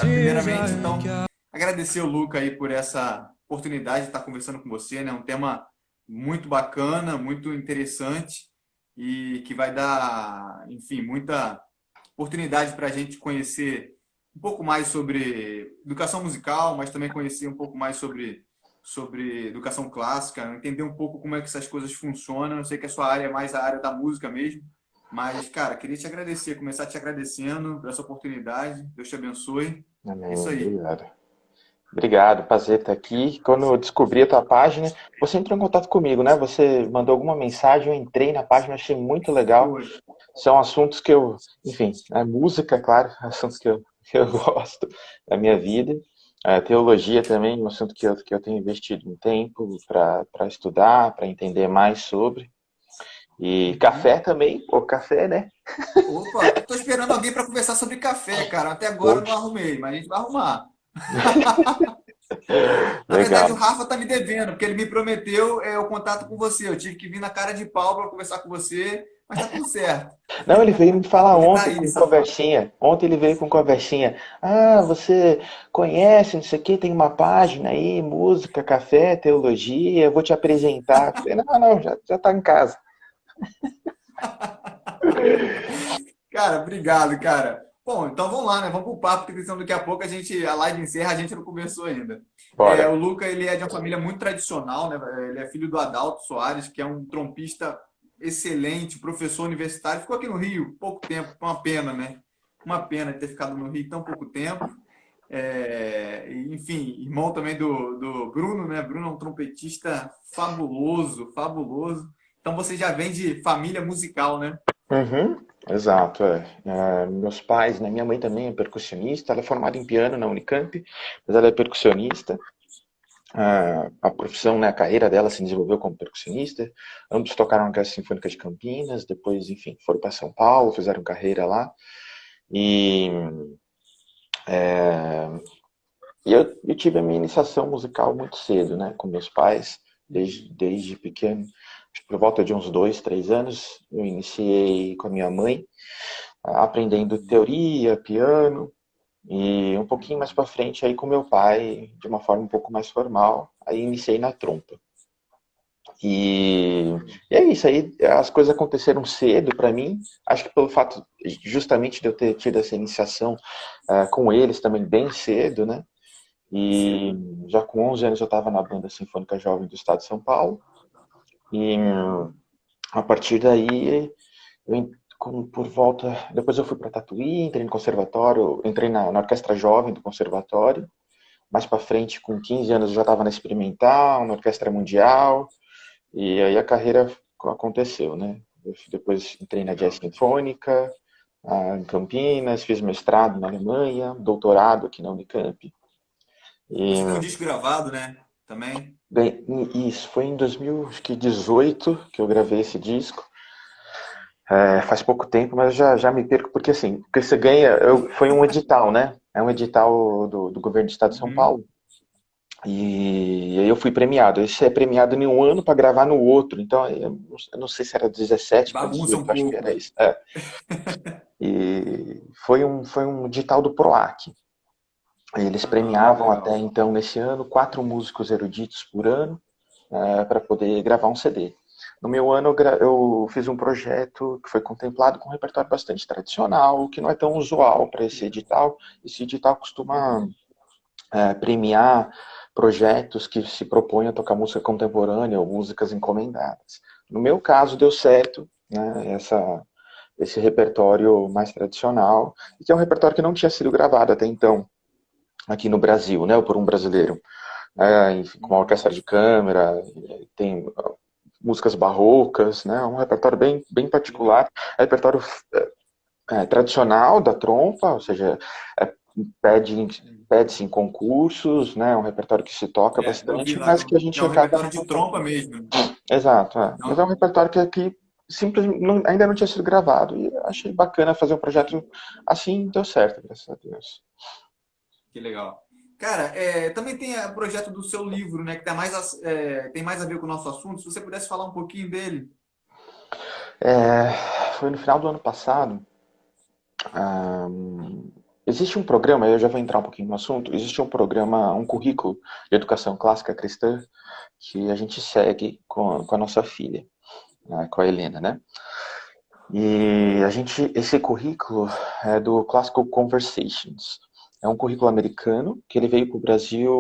Primeiramente, então, agradecer o Luca aí por essa oportunidade de estar conversando com você, né? Um tema muito bacana, muito interessante e que vai dar, enfim, muita oportunidade para a gente conhecer um pouco mais sobre educação musical, mas também conhecer um pouco mais sobre educação clássica, entender um pouco como é que essas coisas funcionam. Eu sei que a sua área é mais a área da música mesmo, mas, cara, queria te agradecer, começar te agradecendo por essa oportunidade. Deus te abençoe. É Amém, isso aí. obrigado. Obrigado, prazer estar aqui. Quando eu descobri a tua página, você entrou em contato comigo, né? Você mandou alguma mensagem, eu entrei na página, achei muito legal. Foi. São assuntos que eu, enfim, a música, claro, assuntos que eu gosto da minha vida. A teologia também, um assunto que eu tenho investido um tempo para estudar, para entender mais sobre. E Uhum. café também, pô, café, né? Opa, tô esperando alguém para conversar sobre café, cara. Até agora eu não Poxa, arrumei, mas a gente vai arrumar. Na verdade, o legal. Rafa tá me devendo, porque ele me prometeu o contato com você. Eu tive que vir na cara de pau para conversar com você, mas tá tudo certo. Não, ele veio me falar Ele tá ontem aí, com safado. conversinha. Ontem ele veio com conversinha. Ah, você conhece, não sei o que, tem uma página aí, música, café, teologia, eu vou te apresentar. Eu falei, não, não, já tá em casa. Cara, obrigado, cara. Bom, então vamos lá, né? Vamos pro papo, porque senão daqui a pouco a live encerra, a gente não começou ainda. O Bora. Luca, ele é de uma família muito tradicional, né? Ele é filho do Adalto Soares, que é um trompista excelente, professor universitário. Ficou aqui no Rio pouco tempo, uma pena, né? Uma pena ter ficado no Rio tão pouco tempo. Enfim, irmão também do Bruno, né? Bruno é um trompetista fabuloso, fabuloso. Então você já vem de família musical, né? Uhum, exato, é. Meus pais, né, minha mãe também é percussionista, ela é formada em piano na Unicamp, mas ela é percussionista. A profissão, né, a carreira dela se desenvolveu como percussionista. Ambos tocaram na Orquestra Sinfônica de Campinas, depois, enfim, foram para São Paulo, fizeram carreira lá. E, eu tive a minha iniciação musical muito cedo, né, com meus pais, desde pequeno. Acho que por volta de uns 2, 3 anos, eu iniciei com a minha mãe, aprendendo teoria, piano, e um pouquinho mais para frente aí com meu pai, de uma forma um pouco mais formal, aí iniciei na trompa. E, e é isso aí, as coisas aconteceram cedo para mim. Acho que pelo fato justamente de eu ter tido essa iniciação com eles também bem cedo, né? E já com 11 anos eu estava na Banda Sinfônica Jovem do Estado de São Paulo. E a partir daí, por volta. Depois eu fui para Tatuí, entrei no conservatório, entrei na Orquestra Jovem do conservatório. Mais para frente, com 15 anos, eu já estava na Experimental, na Orquestra Mundial. E aí a carreira aconteceu, né? Eu depois entrei na Jazz Sinfônica, em Campinas, fiz mestrado na Alemanha, doutorado aqui na Unicamp. E, Você tem um disco gravado, né? Também. bem, isso foi em 2018 que eu gravei esse disco. Faz pouco tempo, mas já me perco, porque assim, o que você ganha foi um edital, né? É um edital do governo do estado de São Uhum. Paulo. E aí eu fui premiado. Esse é premiado em um ano para gravar no outro. Então eu não sei se era 17 para Bagunça 18, um acho que era pouco. isso. E foi um edital do PROAC. Eles premiavam até Legal. então, nesse ano, 4 músicos eruditos por ano para poder gravar um CD. No meu ano, eu fiz um projeto que foi contemplado com um repertório bastante tradicional, o que não é tão usual para esse edital. Esse edital costuma premiar projetos que se propõem a tocar música contemporânea ou músicas encomendadas. No meu caso, deu certo, né, esse repertório mais tradicional, e que é um repertório que não tinha sido gravado até então aqui no Brasil, né, ou por um brasileiro. Enfim, com uma orquestra de câmara, tem músicas barrocas, né, um repertório bem particular, repertório tradicional da trompa, ou seja, é, pede, pede-se em concursos, né, um repertório que se toca Eu vi bastante, lá mas que a que gente é um acaba repertório não de tocando. trompa mesmo. Exato, mas é um Então, repertório que simplesmente ainda não tinha sido gravado, e achei bacana fazer um projeto assim, deu certo, graças a Deus. que legal. Cara, também tem o projeto do seu livro, né? Que tem mais a ver com o nosso assunto. Se você pudesse falar um pouquinho dele. Foi no final do ano passado, Existe um programa, eu já vou entrar um pouquinho no assunto, existe um programa, um currículo de educação clássica cristã que a gente segue com a nossa filha, né, com a Helena, né? E esse currículo é do Classical Conversations. É um currículo americano que ele veio para o Brasil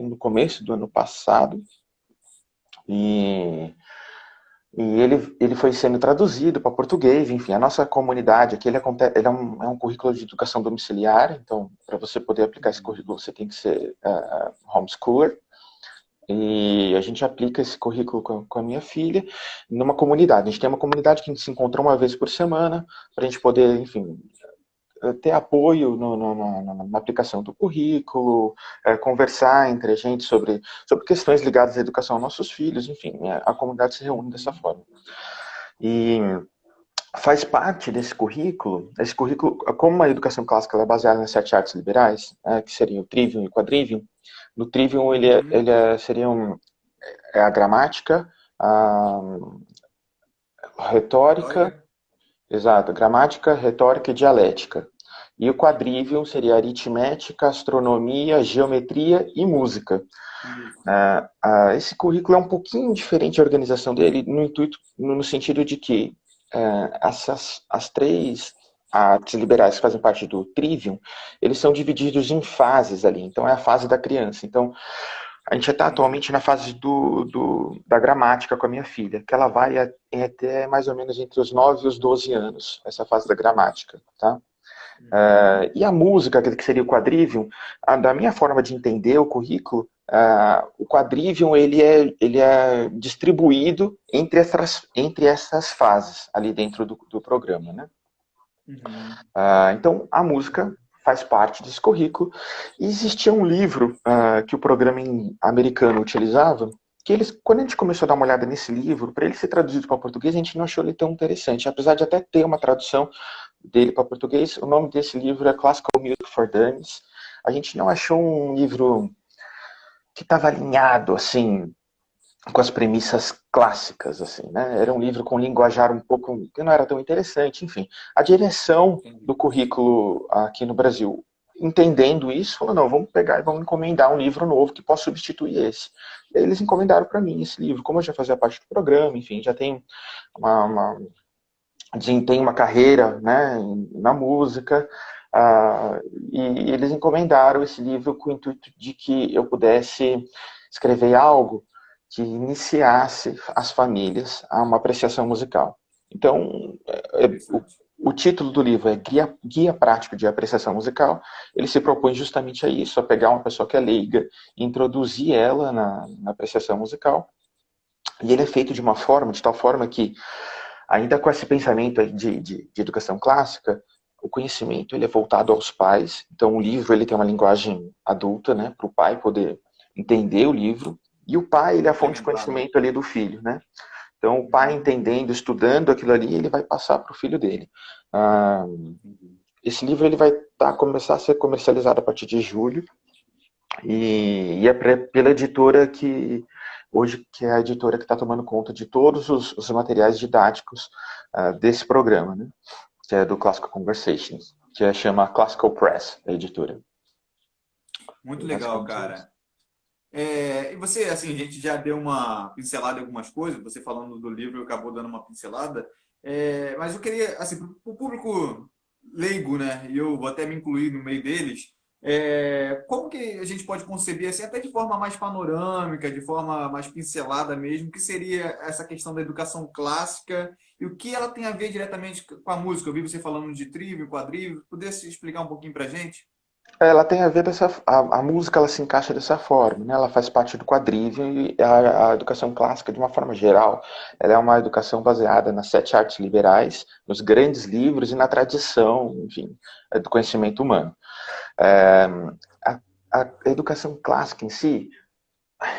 no começo do ano passado e ele foi sendo traduzido para português, enfim, a nossa comunidade aqui, ele é um currículo de educação domiciliar, então, para você poder aplicar esse currículo, você tem que ser homeschooler, e a gente aplica esse currículo com a minha filha numa comunidade. A gente tem uma comunidade que a gente se encontra uma vez por semana, para a gente poder, enfim, ter apoio na aplicação do currículo, conversar entre a gente sobre questões ligadas à educação dos nossos filhos, enfim, a comunidade se reúne dessa forma. E faz parte desse currículo, como a educação clássica é baseada nas 7 artes liberais, que seriam o trivium e o quadrivium. No trivium seria a gramática, a retórica, exato, gramática, retórica e dialética. E o quadrivium seria aritmética, astronomia, geometria e música. Esse currículo é um pouquinho diferente a organização dele, no sentido de que as 3 artes liberais que fazem parte do trivium, eles são divididos em fases ali. Então, é a fase da criança. Então, a gente está atualmente na fase da gramática com a minha filha, que ela vai até mais ou menos entre os 9 e os 12 anos, essa fase da gramática, tá? E a música, que seria o quadrivium, da minha forma de entender o currículo, o quadrivium ele é distribuído entre essas fases ali dentro do programa, né? Então, a música faz parte desse currículo. E existia um livro que o programa americano utilizava, que quando a gente começou a dar uma olhada nesse livro, para ele ser traduzido para português, a gente não achou ele tão interessante. Apesar de até ter uma tradução dele para português, o nome desse livro é Classical Music for Dummies. A gente não achou um livro que estava alinhado, assim, com as premissas clássicas, assim, né? Era um livro com linguajar um pouco que não era tão interessante, enfim. A direção do currículo aqui no Brasil, entendendo isso, falou, não, vamos pegar e vamos encomendar um livro novo que possa substituir esse. E aí eles encomendaram para mim esse livro. Como eu já fazia parte do programa, enfim, já tenho uma carreira, né, na música, e eles encomendaram esse livro com o intuito de que eu pudesse escrever algo que iniciasse as famílias a uma apreciação musical. Então, o título do livro é Guia Prático de Apreciação Musical. Ele se propõe justamente a isso, a pegar uma pessoa que é leiga e introduzir ela na apreciação musical. E ele é feito de tal forma que, ainda com esse pensamento de educação clássica, o conhecimento ele é voltado aos pais. Então, o livro ele tem uma linguagem adulta, né, para o pai poder entender o livro. E o pai, ele é a fonte de conhecimento ali do filho, né? Então, o pai entendendo, estudando aquilo ali, ele vai passar para o filho dele. Esse livro ele vai começar a ser comercializado a partir de julho e é pela editora que é a editora que está tomando conta de todos os materiais didáticos desse programa, né? Que é do Classical Conversations, que chama Classical Press, a editora. Muito legal, cara. E você, assim, a gente já deu uma pincelada em algumas coisas, você falando do livro acabou dando uma pincelada, mas eu queria, assim, para o público leigo, né, e eu vou até me incluir no meio deles, como que a gente pode conceber, assim, até de forma mais panorâmica, de forma mais pincelada mesmo, que seria essa questão da educação clássica e o que ela tem a ver diretamente com a música? Eu vi você falando de trivium, quadrivium, pudesse explicar um pouquinho pra gente? Ela tem a ver a música ela se encaixa dessa forma, né? Ela faz parte do quadrívio e a educação clássica, de uma forma geral, ela é uma educação baseada nas 7 artes liberais, nos grandes livros e na tradição, enfim, do conhecimento humano. A educação clássica em si,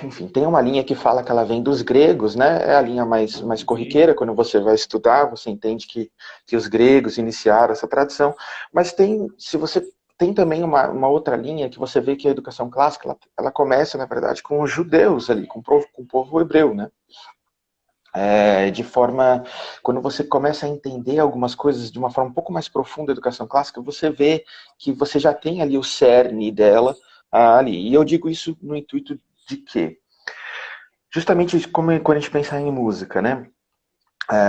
enfim, tem uma linha que fala que ela vem dos gregos, né? É a linha mais corriqueira, quando você vai estudar, você entende que os gregos iniciaram essa tradição, mas se você tem também uma outra linha que você vê que a educação clássica, ela começa, na verdade, com os judeus ali, com o povo hebreu, né? de forma, quando você começa a entender algumas coisas de uma forma um pouco mais profunda da educação clássica, você vê que você já tem ali o cerne dela ali. E eu digo isso no intuito de quê? Justamente como quando a gente pensa em música, né?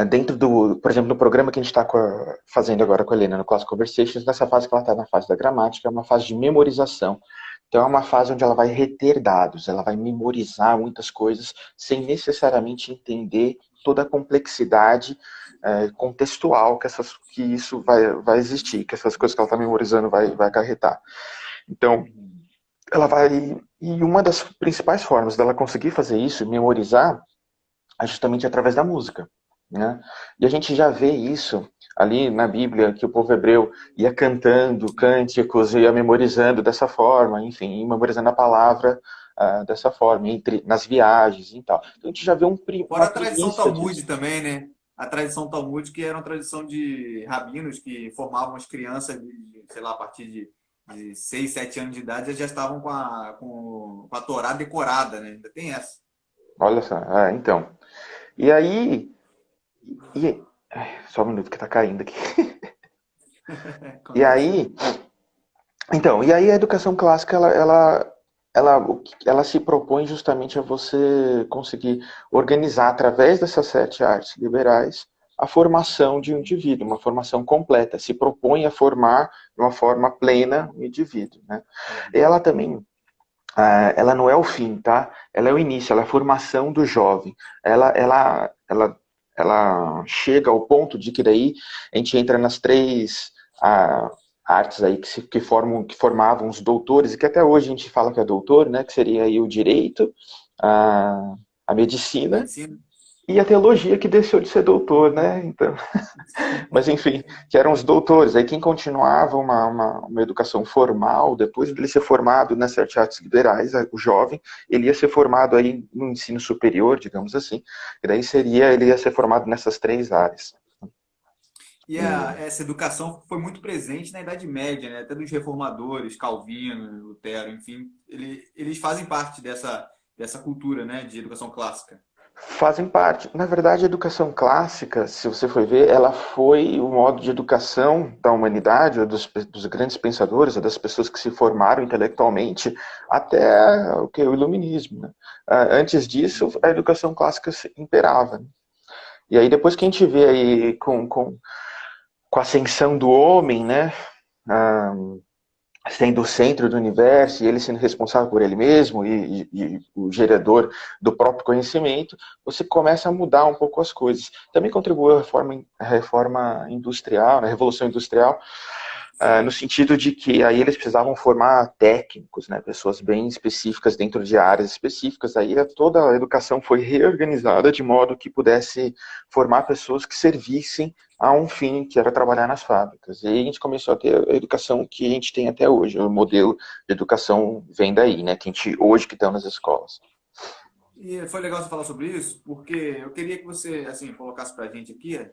Dentro do, por exemplo, no programa que a gente está fazendo agora com a Helena, no Class Conversations, nessa fase que ela está na fase da gramática, é uma fase de memorização. Então é uma fase onde ela vai reter dados, ela vai memorizar muitas coisas sem necessariamente entender toda a complexidade contextual que isso vai existir, que essas coisas que ela está memorizando vai acarretar. Então, ela vai... E uma das principais formas dela conseguir fazer isso, memorizar, é justamente através da música. Né? E a gente já vê isso ali na Bíblia, que o povo hebreu ia cantando cânticos, ia memorizando dessa forma, enfim, ia memorizando a palavra dessa forma, nas viagens e tal. Então a gente já vê Fora uma a tradição primícia disso. Talmud também, né? A tradição Talmud, que era uma tradição de rabinos que formavam as crianças, sei lá, a partir de 6, 7 anos de idade, eles já estavam com a Torá decorada, né? Ainda tem essa. Olha só, então. E aí... só um minuto que tá caindo aqui. E Acontece. aí... Então, e aí a educação clássica, ela se propõe justamente a você conseguir organizar, através dessas 7 artes liberais, a formação de um indivíduo, uma formação completa, se propõe a formar de uma forma plena o indivíduo. Né? E ela também, ela não é o fim, tá? Ela é o início, ela é a formação do jovem. Ela chega ao ponto de que daí a gente entra nas 3 artes aí que formavam os doutores, e que até hoje a gente fala que é doutor, né? Que seria aí o direito, a medicina Medicina. e a teologia, que deixou de ser doutor, né? Então, mas enfim, que eram os doutores. Aí quem continuava uma educação formal, depois dele ser formado nas artes liberais, o jovem, ele ia ser formado aí no ensino superior, digamos assim, e daí ele ia ser formado nessas 3 áreas. E E, essa educação foi muito presente na Idade Média, né? Até dos reformadores, Calvino, Lutero, enfim, eles fazem parte dessa cultura, né, de educação clássica. fazem parte. Na verdade, a educação clássica, se você for ver, ela foi o modo de educação da humanidade, ou dos grandes pensadores, ou das pessoas que se formaram intelectualmente, até o iluminismo. Né? Antes disso, a educação clássica imperava. Né? E aí, depois que a gente vê aí com a ascensão do homem, né? Ah, sendo o centro do universo e ele sendo responsável por ele mesmo e o gerador do próprio conhecimento, você começa a mudar um pouco as coisas. Também contribuiu a reforma industrial, a Revolução Industrial, no sentido de que aí eles precisavam formar técnicos, né, pessoas bem específicas dentro de áreas específicas. Aí toda a educação foi reorganizada de modo que pudesse formar pessoas que servissem a um fim, que era trabalhar nas fábricas. E aí a gente começou a ter a educação que a gente tem até hoje. O modelo de educação vem daí, né, que a gente hoje que estão nas escolas. E foi legal você falar sobre isso, porque eu queria que você, assim, colocasse para a gente aqui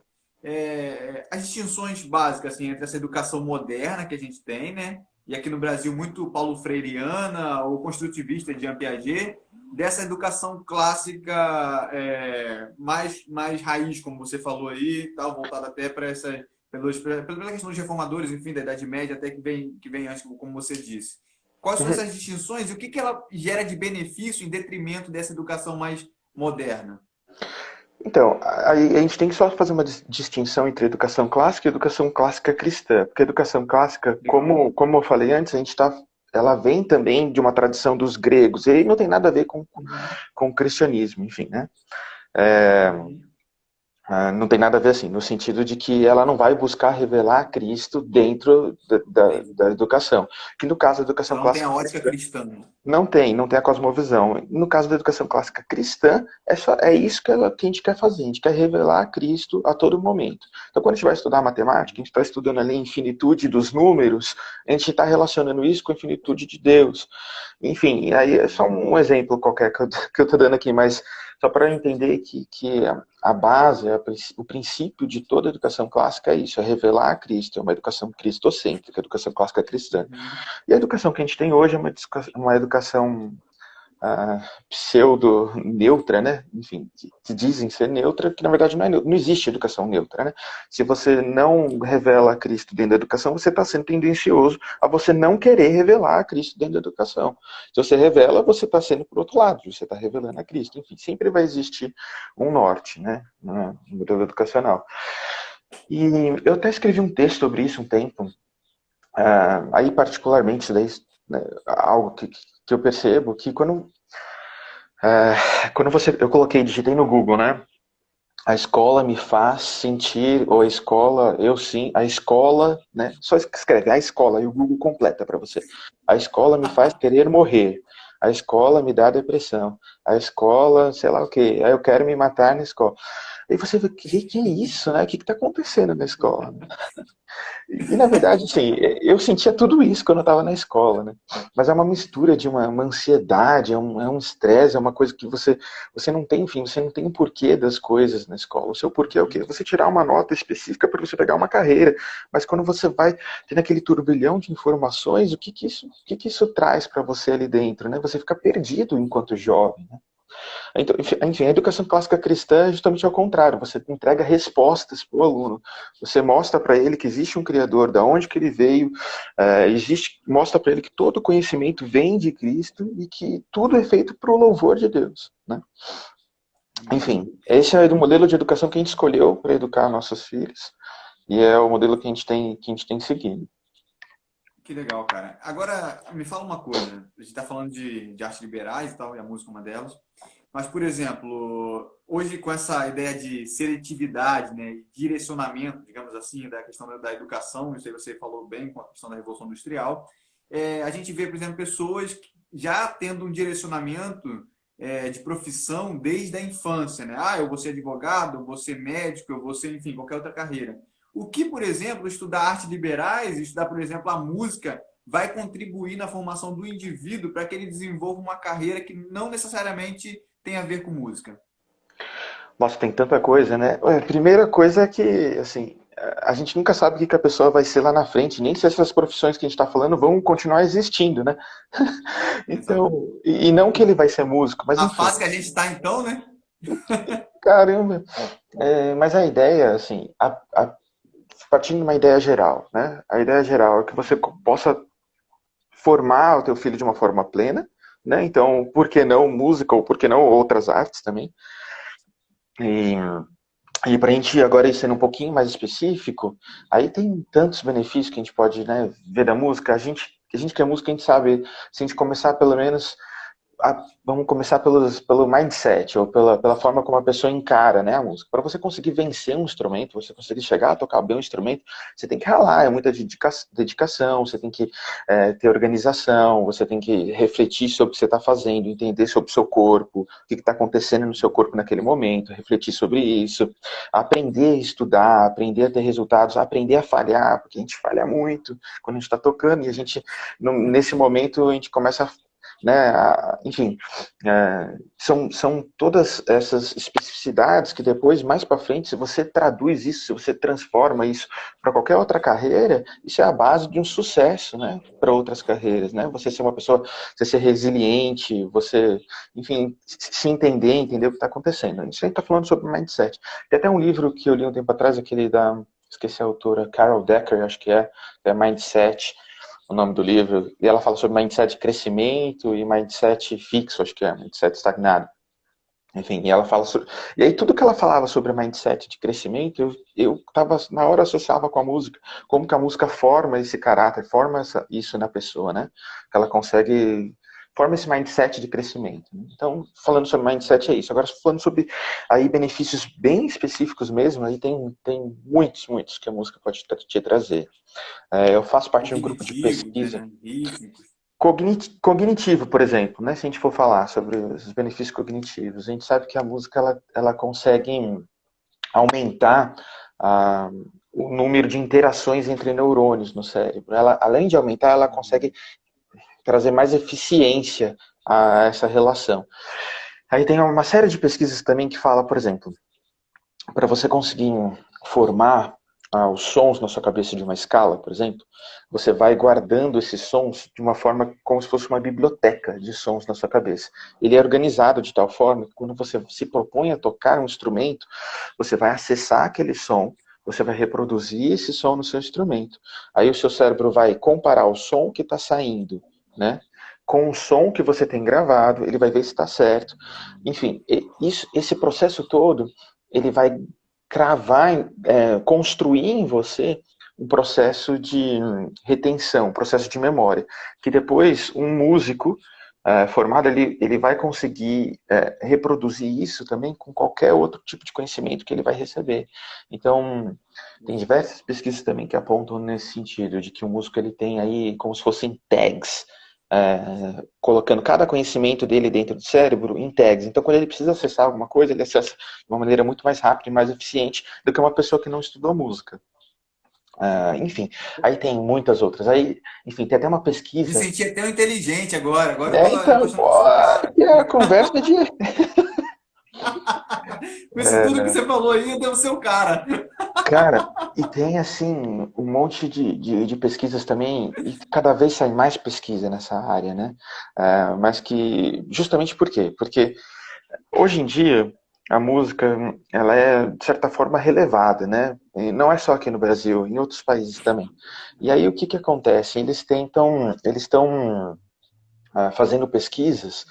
as distinções básicas, assim, entre essa educação moderna que a gente tem, né? E aqui no Brasil muito paulo freireana ou construtivista de Jean Piaget, dessa educação clássica mais raiz, como você falou aí, tal, voltada até para pela questão dos reformadores, enfim, da Idade Média, até que vem antes, como você disse. Quais são essas distinções e o que ela gera de benefício em detrimento dessa educação mais moderna? Então, a gente tem que só fazer uma distinção entre educação clássica e educação clássica cristã. Porque a educação clássica, Legal. como eu falei antes, ela vem também de uma tradição dos gregos, e aí não tem nada a ver Uhum. com o cristianismo, enfim, né? É, Uhum. não tem nada a ver assim, no sentido de que ela não vai buscar revelar Cristo dentro Entendi. da educação. Que no caso da educação Ela não tem clássica a ótica cristã, cristã. não tem a cosmovisão. No caso da educação clássica cristã, é isso que a gente quer fazer, a gente quer revelar Cristo a todo momento. Então, quando a gente vai estudar matemática, a gente está estudando ali a infinitude dos números, a gente está relacionando isso com a infinitude de Deus. Enfim, aí é só um exemplo qualquer que eu estou dando aqui, mas só para entender que a base, o princípio de toda educação clássica é isso, é revelar a Cristo, é uma educação cristocêntrica, educação clássica cristã. Uhum. E a educação que a gente tem hoje é uma educação pseudo-neutra, né? Enfim, que dizem ser neutra, que na verdade não é neutra, não existe educação neutra, né? Se você não revela Cristo dentro da educação, você está sendo tendencioso a você não querer revelar Cristo dentro da educação. Se você revela, você está sendo por outro lado, você está revelando a Cristo. Enfim, sempre vai existir um norte, né? No modelo educacional. E eu até escrevi um texto sobre isso um tempo, aí particularmente, isso daí, né, algo que eu percebo, que quando eu coloquei, digitei no Google, né, a escola me faz sentir, ou a escola, eu sim, a escola, né, só escreve a escola e o Google completa para você. A escola me faz querer morrer, a escola me dá depressão, a escola, sei lá o quê, aí eu quero me matar na escola. Aí você vê, que é isso, né? O que está acontecendo na escola? E, na verdade, assim, eu sentia tudo isso quando eu estava na escola, né? Mas é uma mistura de uma ansiedade, é um estresse, é uma coisa que você não tem, enfim, você não tem um porquê das coisas na escola. O seu porquê é o quê? Você tirar uma nota específica para você pegar uma carreira. Mas quando você vai ter aquele turbilhão de informações, o que que isso traz para você ali dentro, né? Você fica perdido enquanto jovem, né? Então, enfim, a educação clássica cristã é justamente ao contrário. Você entrega respostas para o aluno. Você mostra para ele que existe um Criador, da onde que ele veio, mostra para ele que todo conhecimento vem de Cristo e que tudo é feito para o louvor de Deus, né? Enfim, esse é o modelo de educação que a gente escolheu para educar nossos filhos e é o modelo que a gente tem seguido. Que legal, cara. Agora, me fala uma coisa. A gente está falando de artes liberais e tal, e a música é uma delas. Mas, por exemplo, hoje com essa ideia de seletividade, né, e direcionamento, digamos assim, da questão da educação, isso aí você falou bem com a questão da Revolução Industrial, a gente vê, por exemplo, pessoas já tendo um direcionamento de profissão desde a infância, né? Ah, eu vou ser advogado, eu vou ser médico, eu vou ser, enfim, qualquer outra carreira. O que, por exemplo, estudar artes liberais, estudar, por exemplo, a música, vai contribuir na formação do indivíduo para que ele desenvolva uma carreira que não necessariamente tem a ver com música? Nossa, tem tanta coisa, né? A primeira coisa é que, assim, a gente nunca sabe o que a pessoa vai ser lá na frente, nem se essas profissões que a gente está falando vão continuar existindo, né? Exato. Então, e não que ele vai ser músico, mas Na enfim, fase que a gente está, então, né? caramba. Mas a ideia, assim, partindo de uma ideia geral, né? A ideia geral é que você possa formar o teu filho de uma forma plena, né? Então, por que não música ou por que não outras artes também? E E para a gente agora ir sendo um pouquinho mais específico, aí tem tantos benefícios que a gente pode, né, ver da música. A gente que é música, a gente sabe, se a gente começar pelo menos vamos começar pelo mindset, ou pela forma como a pessoa encara, né, a música. Para você conseguir vencer um instrumento, você conseguir chegar a tocar bem um instrumento, você tem que ralar, é muita dedicação, você tem que ter organização, você tem que refletir sobre o que você está fazendo, entender sobre o seu corpo, o que está acontecendo no seu corpo naquele momento, refletir sobre isso, aprender a estudar, aprender a ter resultados, aprender a falhar, porque a gente falha muito quando a gente está tocando, e a gente, nesse momento, a gente começa né, enfim, são todas essas especificidades que depois, mais para frente, se você traduz isso, se você transforma isso para qualquer outra carreira, isso é a base de um sucesso, né, para outras carreiras, né, você ser uma pessoa, você ser resiliente, você, enfim, se entender o que está acontecendo. Isso a gente está falando sobre mindset. Tem até um livro que eu li um tempo atrás, aquele esqueci a autora, Carol Decker, acho que é Mindset, o nome do livro, e ela fala sobre mindset de crescimento e mindset fixo, acho que é, mindset estagnado. Enfim, e ela fala sobre... E aí tudo que ela falava sobre mindset de crescimento, eu tava, na hora associava com a música, como que a música forma esse caráter, forma isso na pessoa, né? Que ela consegue forma esse mindset de crescimento. Então, falando sobre mindset é isso. Agora, falando sobre aí benefícios bem específicos mesmo, aí tem muitos que a música pode te trazer. Eu faço parte de um grupo de Cognitivos, pesquisa né? Rítmicos. cognitivo, por exemplo, né? Se a gente for falar sobre os benefícios cognitivos, a gente sabe que a música ela consegue aumentar ah, o número de interações entre neurônios no cérebro. Ela, além de aumentar, ela consegue trazer mais eficiência a essa relação. Aí tem uma série de pesquisas também que fala, por exemplo, para você conseguir formar os sons na sua cabeça de uma escala, por exemplo, você vai guardando esses sons de uma forma como se fosse uma biblioteca de sons na sua cabeça. Ele é organizado de tal forma que quando você se propõe a tocar um instrumento, você vai acessar aquele som, você vai reproduzir esse som no seu instrumento. Aí o seu cérebro vai comparar o som que está saindo, né, com o som que você tem gravado, ele vai ver se está certo. Enfim, esse processo todo, ele vai cravar, construir em você um processo de retenção, um processo de memória, que depois um músico formado, ele vai conseguir reproduzir isso também com qualquer outro tipo de conhecimento que ele vai receber. Então, tem diversas pesquisas também que apontam nesse sentido, de que o músico ele tem aí como se fossem tags, colocando cada conhecimento dele dentro do cérebro em tags. Então, quando ele precisa acessar alguma coisa, ele acessa de uma maneira muito mais rápida e mais eficiente do que uma pessoa que não estudou música. Enfim, aí tem muitas outras. Aí, enfim, tem até uma Me pesquisa. senti até um inteligente agora. Agora eu tô Então, achando pô, que eu sou o cara. e a conversa de. Com isso tudo que É, você falou aí, eu devo ser o cara. cara, e tem assim um monte de pesquisas também, e cada vez sai mais pesquisa nessa área, né? Mas que, justamente por quê? Porque hoje em dia, a música, ela é, de certa forma, relevada, né? E não é só aqui no Brasil, em outros países também. E aí, o que que acontece? Eles estão fazendo pesquisas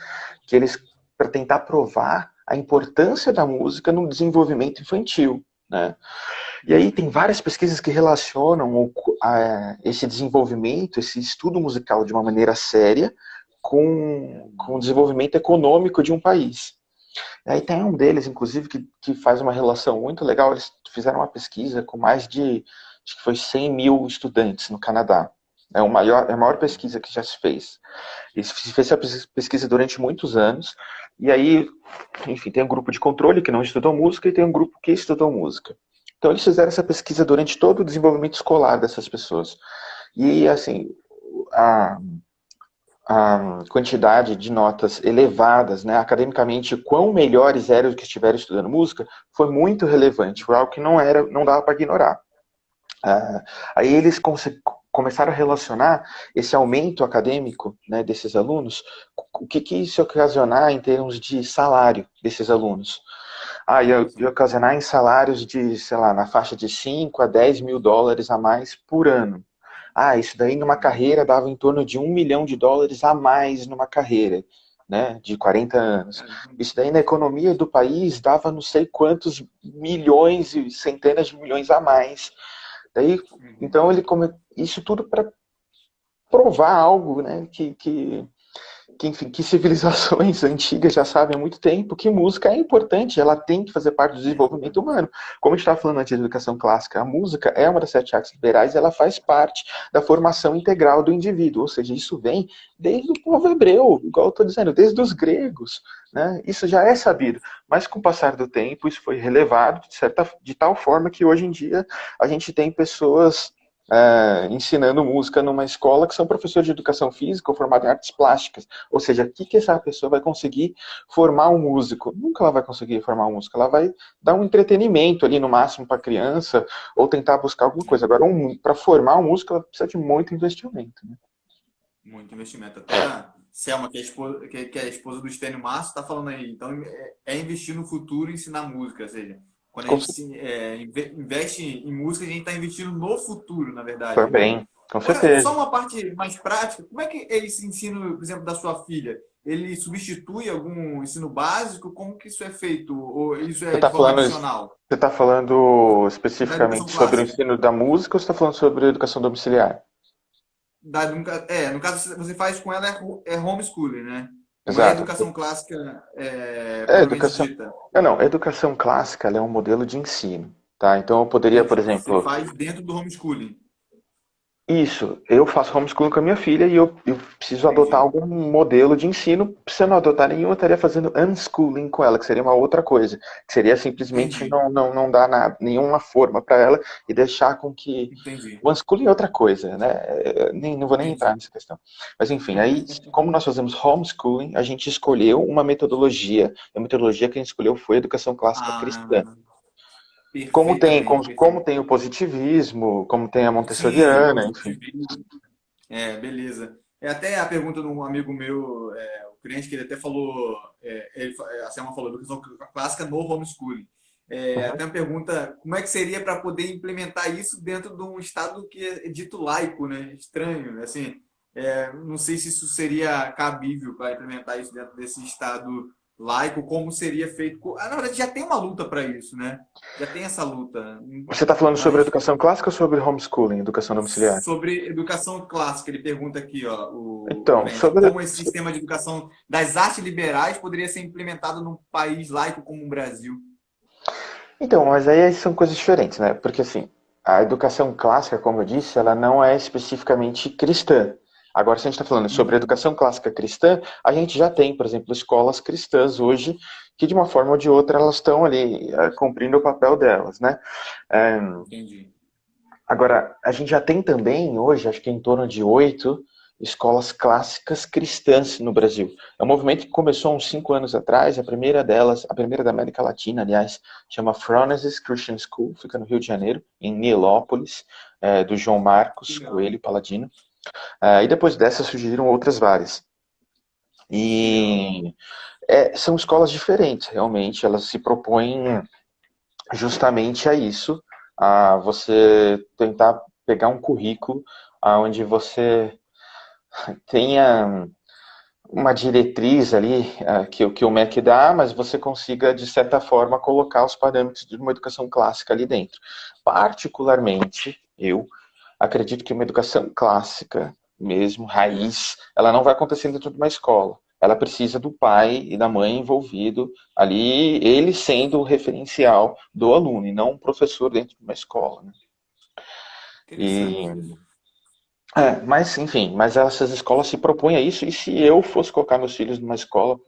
que eles, para tentar provar a importância da música no desenvolvimento infantil, né? E aí tem várias pesquisas que relacionam esse desenvolvimento, esse estudo musical de uma maneira séria com o desenvolvimento econômico de um país. Aí tem um deles, inclusive, que faz uma relação muito legal. Eles fizeram uma pesquisa com mais de, acho que foi 100 mil estudantes no Canadá. É a maior pesquisa que já se fez. E se fez essa pesquisa durante muitos anos. E aí, enfim, tem um grupo de controle que não estudou música e tem um grupo que estudou música. Então eles fizeram essa pesquisa durante todo o desenvolvimento escolar dessas pessoas. E assim, a, a quantidade de notas elevadas, né, academicamente, quão melhores eram os que estiveram estudando música, foi muito relevante, foi algo que não dava para ignorar. Aí eles começaram a relacionar esse aumento acadêmico, né, desses alunos, o que isso ia ocasionar em termos de salário desses alunos. Ia ocasionar em salários de, sei lá, na faixa de 5 a 10 mil dólares a mais por ano. Isso daí numa carreira dava em torno de US$ 1 milhão a mais numa carreira, né, de 40 anos. Isso daí na economia do país dava não sei quantos milhões e centenas de milhões a mais. Daí, então isso tudo para provar algo, né, enfim, que civilizações antigas já sabem há muito tempo que música é importante, ela tem que fazer parte do desenvolvimento humano. Como a gente estava falando antes da educação clássica, a música é uma das 7 artes liberais e ela faz parte da formação integral do indivíduo, ou seja, isso vem desde o povo hebreu, igual eu estou dizendo, desde os gregos, né? Isso já é sabido, mas com o passar do tempo isso foi relevado de tal forma que hoje em dia a gente tem pessoas ensinando música numa escola que são professores de educação física ou formados em artes plásticas. Ou seja, o que essa pessoa vai conseguir formar um músico? Nunca ela vai conseguir formar um músico, ela vai dar um entretenimento ali no máximo para a criança ou tentar buscar alguma coisa. Agora, para formar um músico, ela precisa de muito investimento. Né? Muito investimento. Até a Selma, que é a esposa do Estênio Márcio, está falando aí. Então, é investir no futuro e ensinar música. Ou seja, quando a Com, gente investe em música, a gente está investindo no futuro, na verdade, né? também, com Agora, só certeza. uma parte mais prática. Como é que é esse ensino, por exemplo, da sua filha? Ele substitui algum ensino básico? Como que isso é feito? Ou isso Você é de está forma falando, adicional? especificamente Da educação sobre o clássica. ensino da música ou você está falando sobre a educação domiciliar? No caso, você faz com ela é homeschooling, né? Não é Exato. educação clássica É, propriamente educação. dita. Não, a educação clássica ela é um modelo de ensino, tá? Então eu poderia, por Entendi. Você exemplo, faz dentro do homeschooling. isso, eu faço homeschooling com a minha filha e eu preciso adotar Entendi. algum modelo de ensino. Se eu não adotar nenhum, eu estaria fazendo unschooling com ela, que seria uma outra coisa. Que seria simplesmente Entendi. não dar nenhuma forma para ela e deixar com que. Entendi. O unschooling é outra coisa, né? Não vou nem entrar Entendi. nessa questão. Mas enfim, aí, como nós fazemos homeschooling, a gente escolheu uma metodologia. A metodologia que a gente escolheu foi a educação clássica cristã. Ah, Perfeitamente, Como perfeito. tem o positivismo, como tem a Sim, montessoriana, enfim. positivismo. Beleza. É até a pergunta de um amigo meu, o cliente, que ele até falou, a Selma falou, educação clássica no homeschooling. Uhum. Até uma pergunta, como é que seria para poder implementar isso dentro de um estado que é dito laico, né? Estranho, né? Assim, não sei se isso seria cabível para implementar isso dentro desse estado laico, como seria feito. Na verdade, já tem uma luta para isso, né? Já tem essa luta, Você está falando sobre mas educação clássica ou sobre homeschooling, educação domiciliar? sobre educação clássica. Ele pergunta aqui, ó, o Então, cliente, como esse sistema de educação das artes liberais poderia ser implementado num país laico como o Brasil? mas aí são coisas diferentes, né? Porque assim, a educação clássica, como eu disse, ela não é especificamente cristã. Agora, se a gente está falando sobre a Uhum, educação clássica cristã, a gente já tem, por exemplo, escolas cristãs hoje que, de uma forma ou de outra, elas estão ali cumprindo o papel delas, né? É, entendi. Agora, a gente já tem também hoje, acho que em torno de 8 escolas clássicas cristãs no Brasil. É um movimento que começou há uns 5 anos atrás, a primeira delas, a primeira da América Latina, aliás, chama Phronesis Christian School, fica no Rio de Janeiro, em Nilópolis, do João Marcos Legal, Coelho Paladino. E depois dessa surgiram outras várias. legal. E são escolas diferentes, realmente, elas se propõem justamente a isso, a você tentar pegar um currículo onde você tenha uma diretriz ali que o MEC dá, mas você consiga, de certa forma, colocar os parâmetros de uma educação clássica ali dentro. Particularmente, eu acredito que uma educação clássica, mesmo, raiz, ela não vai acontecer dentro de uma escola. Ela precisa do pai e da mãe envolvido ali, ele sendo o referencial do aluno, e não um professor dentro de uma escola. Né? Interessante E isso. Mas, enfim, mas essas escolas se propõem a isso, e se eu fosse colocar meus filhos numa escola,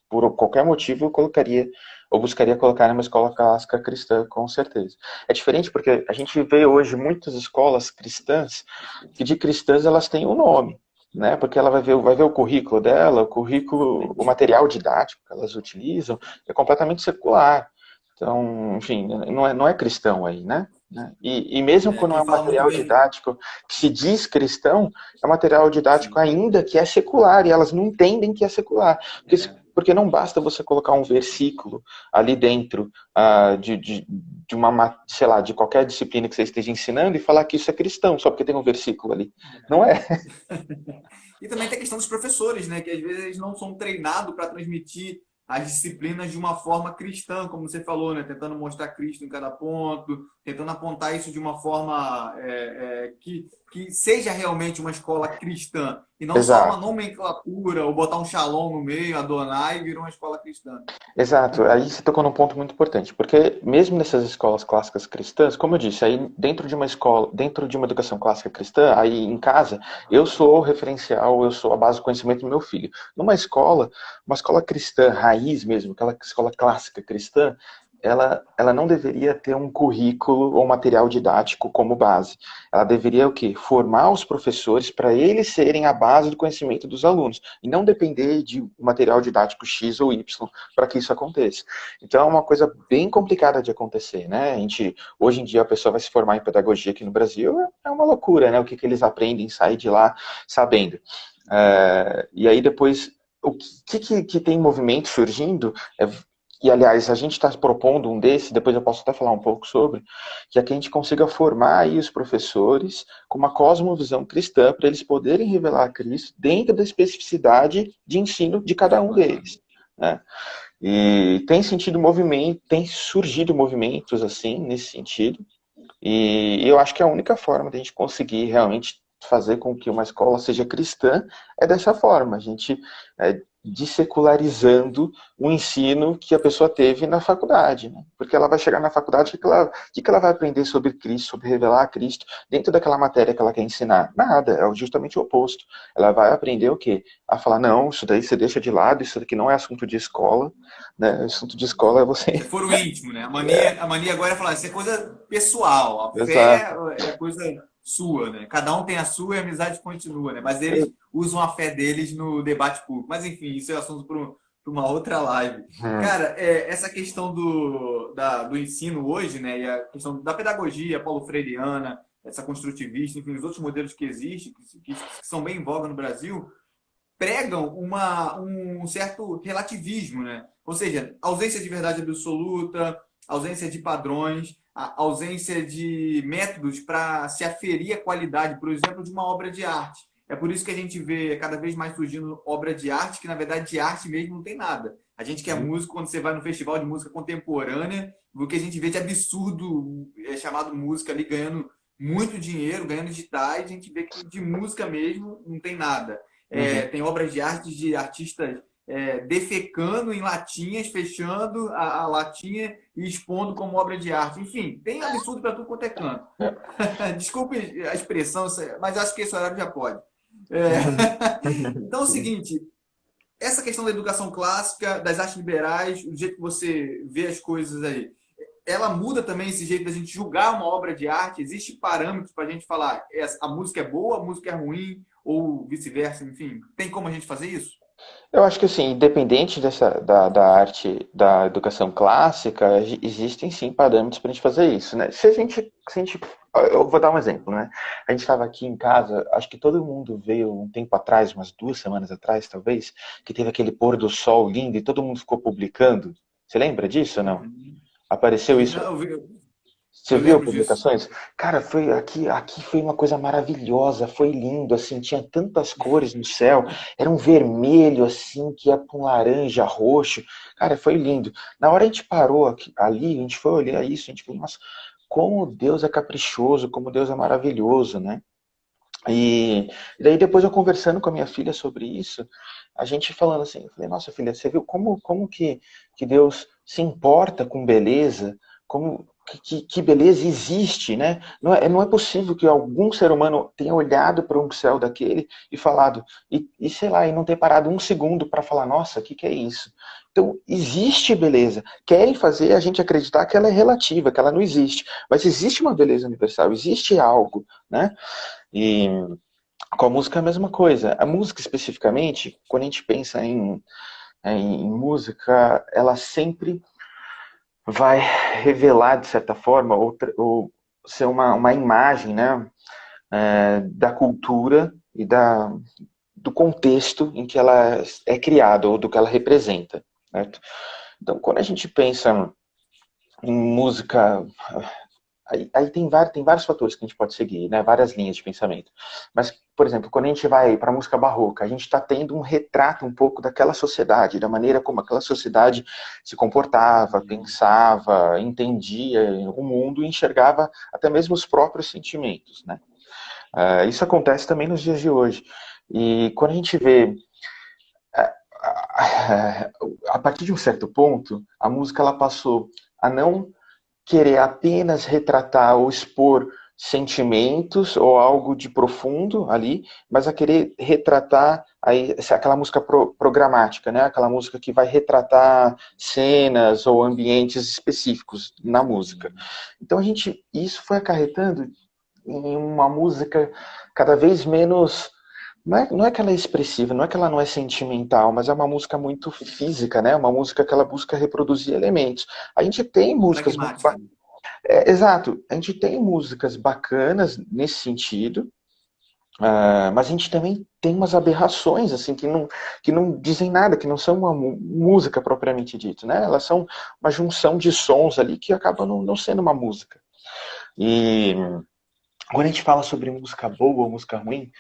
por qualquer motivo, eu colocaria, ou buscaria colocar numa escola clássica cristã, com certeza. É diferente porque a gente vê hoje muitas escolas cristãs, que de cristãs elas têm um nome, né? Porque ela vai ver o currículo dela, o material didático que elas utilizam, é completamente secular. Então, enfim, não é cristão aí, né? E mesmo quando Aqui é um fala muito material bem. didático que se diz cristão, é um material didático Sim, ainda que é secular, e elas não entendem que é secular. é, Porque não basta você colocar um versículo ali dentro de uma, sei lá, de qualquer disciplina que você esteja ensinando e falar que isso é cristão, só porque tem um versículo ali. Não é. E também tem a questão dos professores, né? Que às vezes eles não são treinados para transmitir as disciplinas de uma forma cristã, como você falou, né? Tentando mostrar Cristo em cada ponto, tentando apontar isso de uma forma que seja realmente uma escola cristã, e não só uma Exato. nomenclatura, ou botar um shalom no meio, Adonai, e virou uma escola cristã. Exato, aí você tocou num ponto muito importante, porque mesmo nessas escolas clássicas cristãs, como eu disse, aí dentro de uma escola, dentro de uma educação clássica cristã, aí em casa, eu sou o referencial, eu sou a base do conhecimento do meu filho. Numa escola, uma escola cristã, raiz mesmo, aquela escola clássica cristã, ela não deveria ter um currículo ou material didático como base. Ela deveria o quê? Formar os professores para eles serem a base do conhecimento dos alunos, e não depender de material didático X ou Y para que isso aconteça. Então é uma coisa bem complicada de acontecer, né? Hoje em dia a pessoa vai se formar em pedagogia aqui no Brasil, é uma loucura, né? O que eles aprendem, sair de lá sabendo. E aí depois, o que tem movimento surgindo e aliás, a gente está propondo um desse, depois eu posso até falar um pouco sobre, que é que a gente consiga formar aí os professores com uma cosmovisão cristã para eles poderem revelar Cristo dentro da especificidade de ensino de cada um deles. Né? E tem sentido movimento, tem surgido movimentos assim nesse sentido. E eu acho que a única forma de a gente conseguir realmente fazer com que uma escola seja cristã é dessa forma, a gente dessecularizando o ensino que a pessoa teve na faculdade, né? Porque ela vai chegar na faculdade, que ela vai aprender sobre Cristo, sobre revelar a Cristo, dentro daquela matéria que ela quer ensinar? Nada, é justamente o oposto. Ela vai aprender o quê? A falar, não, isso daí você deixa de lado, isso daqui não é assunto de escola, né? Assunto de escola é você... Isso é foro íntimo, né? A mania agora é falar, isso é coisa pessoal. A fé Exato. é coisa sua, né? Cada um tem a sua e a amizade continua, né? Mas eles usam a fé deles no debate público. Mas enfim, isso é assunto uma outra live. Hum. Cara, essa questão do ensino hoje, né, e a questão da pedagogia paulo-freireana, essa construtivista, enfim, os outros modelos que existem, que são bem em voga no Brasil, pregam um certo relativismo, né? Ou seja, ausência de verdade absoluta, ausência de padrões, a ausência de métodos para se aferir a qualidade, por exemplo, de uma obra de arte. É por isso que a gente vê cada vez mais surgindo obra de arte, que na verdade de arte mesmo não tem nada. A gente que é músico, quando você vai no festival de música contemporânea, o que a gente vê de absurdo chamado música ali ganhando muito dinheiro, ganhando editais, a gente vê que de música mesmo não tem nada. Uhum. Tem obras de arte de artistas defecando em latinhas, fechando a latinha e expondo como obra de arte. Enfim, tem absurdo para tudo quanto é canto. É. Desculpe a expressão, mas acho que esse horário já pode. É, então é o seguinte, essa questão da educação clássica, das artes liberais, o jeito que você vê as coisas aí, ela muda também esse jeito da gente julgar uma obra de arte? Existe parâmetros para a gente falar a música é boa, a música é ruim, ou vice-versa, enfim? Tem como a gente fazer isso? Eu acho que assim, independente da arte, da educação clássica, existem sim parâmetros para a gente fazer isso, né? Se a gente, eu vou dar um exemplo, né? A gente estava aqui em casa, acho que todo mundo veio um tempo atrás, umas 2 semanas atrás, talvez, que teve aquele pôr do sol lindo e todo mundo ficou publicando. Você lembra disso ou não? Uhum. Apareceu isso. Não, Você eu viu lembro disso. publicações? Cara, foi aqui foi uma coisa maravilhosa, foi lindo, assim, tinha tantas cores no céu, era um vermelho, assim, que ia para um laranja, roxo, cara, foi lindo. Na hora a gente parou ali, a gente foi olhar isso, a gente falou, nossa, como Deus é caprichoso, como Deus é maravilhoso, né? E daí depois eu conversando com a minha filha sobre isso, a gente falando assim, eu falei, nossa filha, você viu como que Deus se importa com beleza, como que beleza existe, né? Não é possível que algum ser humano tenha olhado para um céu daquele e falado, e sei lá, e não ter parado um segundo para falar, nossa, o que é isso? Então, existe beleza. Querem fazer a gente acreditar que ela é relativa, que ela não existe. Mas existe uma beleza universal, existe algo, né? E com a música é a mesma coisa. A música especificamente, quando a gente pensa em música, ela sempre vai revelar, de certa forma, ou ser uma imagem, né, da cultura e do contexto em que ela é criada ou do que ela representa. Certo? Então, quando a gente pensa em música. Aí tem vários fatores que a gente pode seguir, né? Várias linhas de pensamento. Mas, por exemplo, quando a gente vai para a música barroca, a gente está tendo um retrato um pouco daquela sociedade, da maneira como aquela sociedade se comportava, pensava, entendia o mundo e enxergava até mesmo os próprios sentimentos, né? Isso acontece também nos dias de hoje. E quando a gente vê a partir de um certo ponto, a música ela passou a não querer apenas retratar ou expor sentimentos ou algo de profundo ali, mas a querer retratar aquela música programática, né? Aquela música que vai retratar cenas ou ambientes específicos na música. Então isso foi acarretando em uma música cada vez menos. Não é que ela é expressiva, não é que ela não é sentimental, mas é uma música muito física, né? Uma música que ela busca reproduzir elementos. A gente tem músicas muito Pragmática. exato. A gente tem músicas bacanas nesse sentido, mas a gente também tem umas aberrações, assim, que não dizem nada, que não são uma música propriamente dita, né? Elas são uma junção de sons ali que acabam não sendo uma música. E quando a gente fala sobre música boa ou música ruim,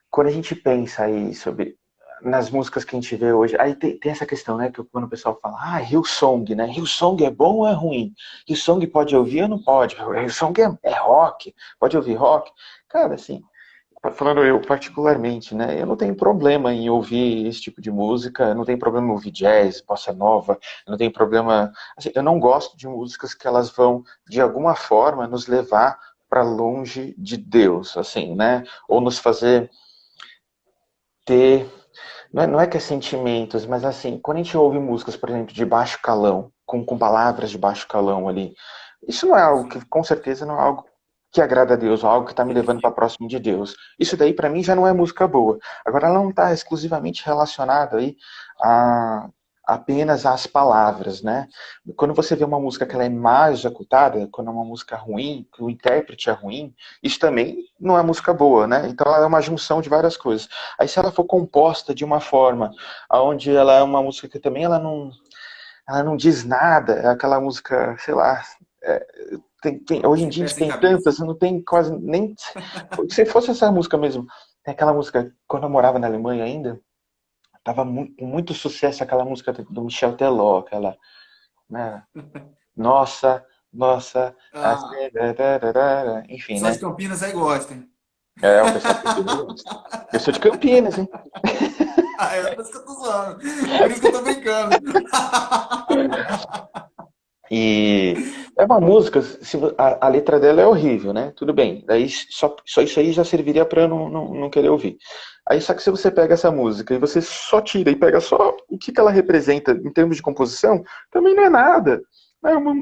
quando a gente pensa aí sobre nas músicas que a gente vê hoje, aí tem essa questão, né, que quando o pessoal fala, Hillsong, né, Hillsong é bom ou é ruim? Hillsong pode ouvir ou não pode? Hillsong é rock, pode ouvir rock? Cara, assim, falando eu particularmente, né, eu não tenho problema em ouvir esse tipo de música, eu não tenho problema em ouvir jazz, bossa nova, eu não tenho problema, assim, eu não gosto de músicas que elas vão, de alguma forma, nos levar para longe de Deus, assim, né, ou nos fazer ter não é que é sentimentos, mas assim, quando a gente ouve músicas, por exemplo, de baixo calão, com palavras de baixo calão ali, isso não é algo que, com certeza, não é algo que agrada a Deus, ou algo que está me levando para próximo de Deus. Isso daí, para mim, já não é música boa. Agora, ela não está exclusivamente relacionada aí a apenas às palavras, né? Quando você vê uma música que ela é mal executada, quando é uma música ruim, que o intérprete é ruim, isso também não é música boa, né? Então ela é uma junção de várias coisas. Aí se ela for composta de uma forma onde ela é uma música que também ela não diz nada, é aquela música, sei lá, é, hoje em Sem dia a pé, gente sem tem cabeça. tantas, não tem quase nem. Se fosse essa música mesmo, tem aquela música, quando eu morava na Alemanha ainda, tava com muito sucesso aquela música do Michel Teló, aquela, né? Nossa, nossa, Ah, enfim, só de né? Campinas aí gostem. É, o pessoal de Campinas gosta. Eu sou de Campinas, hein? Ah, é por isso que eu tô zoando. Por isso que eu tô brincando. E é uma música, a letra dela é horrível, né? Tudo bem. Daí só isso aí já serviria para eu não querer ouvir. Aí só que se você pega essa música e você só tira e pega só o que ela representa em termos de composição, também não é nada. É uma,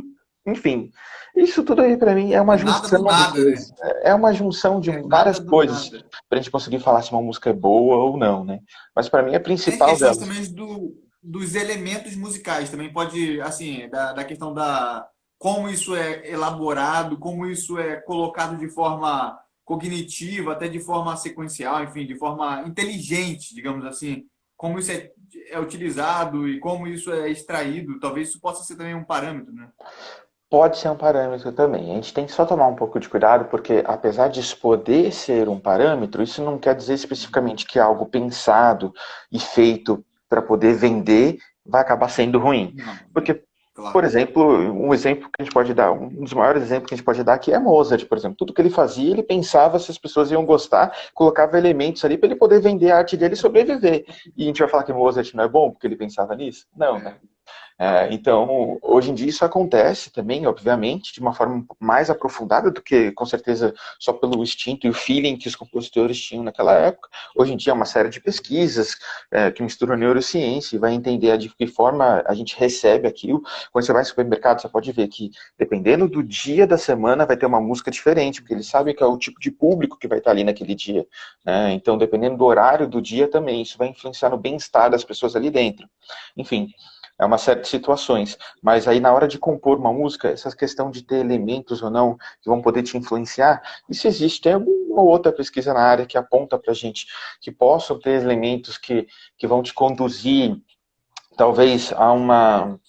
enfim, isso tudo aí para mim é uma É nada do junção de nada, né? coisas. É uma junção de É várias nada do coisas nada. para a gente conseguir falar se uma música é boa ou não, né? Mas para mim a Tem as principal questões delas. também dos elementos musicais. Também pode, assim, da questão da como isso é elaborado, como isso é colocado de forma cognitiva, até de forma sequencial, enfim, de forma inteligente, digamos assim. Como isso é utilizado e como isso é extraído. Talvez isso possa ser também um parâmetro, né? Pode ser um parâmetro também. A gente tem que só tomar um pouco de cuidado, porque apesar de isso poder ser um parâmetro, isso não quer dizer especificamente que algo pensado e feito para poder vender vai acabar sendo ruim. Não, Porque, por claro. exemplo, um exemplo que a gente pode dar, um dos maiores exemplos que a gente pode dar aqui é Mozart, por exemplo. Tudo que ele fazia, ele pensava se as pessoas iam gostar, colocava elementos ali para ele poder vender a arte dele e sobreviver. E a gente vai falar que Mozart não é bom porque ele pensava nisso? Não, né? É. Então, hoje em dia isso acontece também, obviamente, de uma forma mais aprofundada do que, com certeza, só pelo instinto e o feeling que os compositores tinham naquela época. Hoje em dia é uma série de pesquisas que misturam neurociência e vai entender de que forma a gente recebe aquilo. Quando você vai no supermercado, você pode ver que, dependendo do dia da semana, vai ter uma música diferente, porque eles sabem que é o tipo de público que vai estar ali naquele dia, né? Então, dependendo do horário do dia também, isso vai influenciar no bem-estar das pessoas ali dentro. Enfim, é uma série de situações. Mas aí, na hora de compor uma música, essa questão de ter elementos ou não que vão poder te influenciar, isso existe. Tem alguma outra pesquisa na área que aponta para a gente que possam ter elementos que vão te conduzir, talvez, a uma.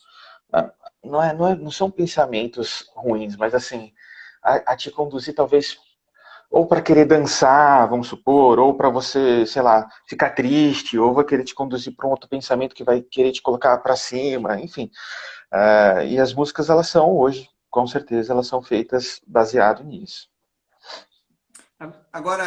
Não são pensamentos ruins, mas assim, a te conduzir, talvez, ou para querer dançar, vamos supor, ou para você, sei lá, ficar triste, ou vai querer te conduzir para um outro pensamento que vai querer te colocar para cima, enfim. E as músicas, elas são hoje, com certeza, elas são feitas baseado nisso. Agora,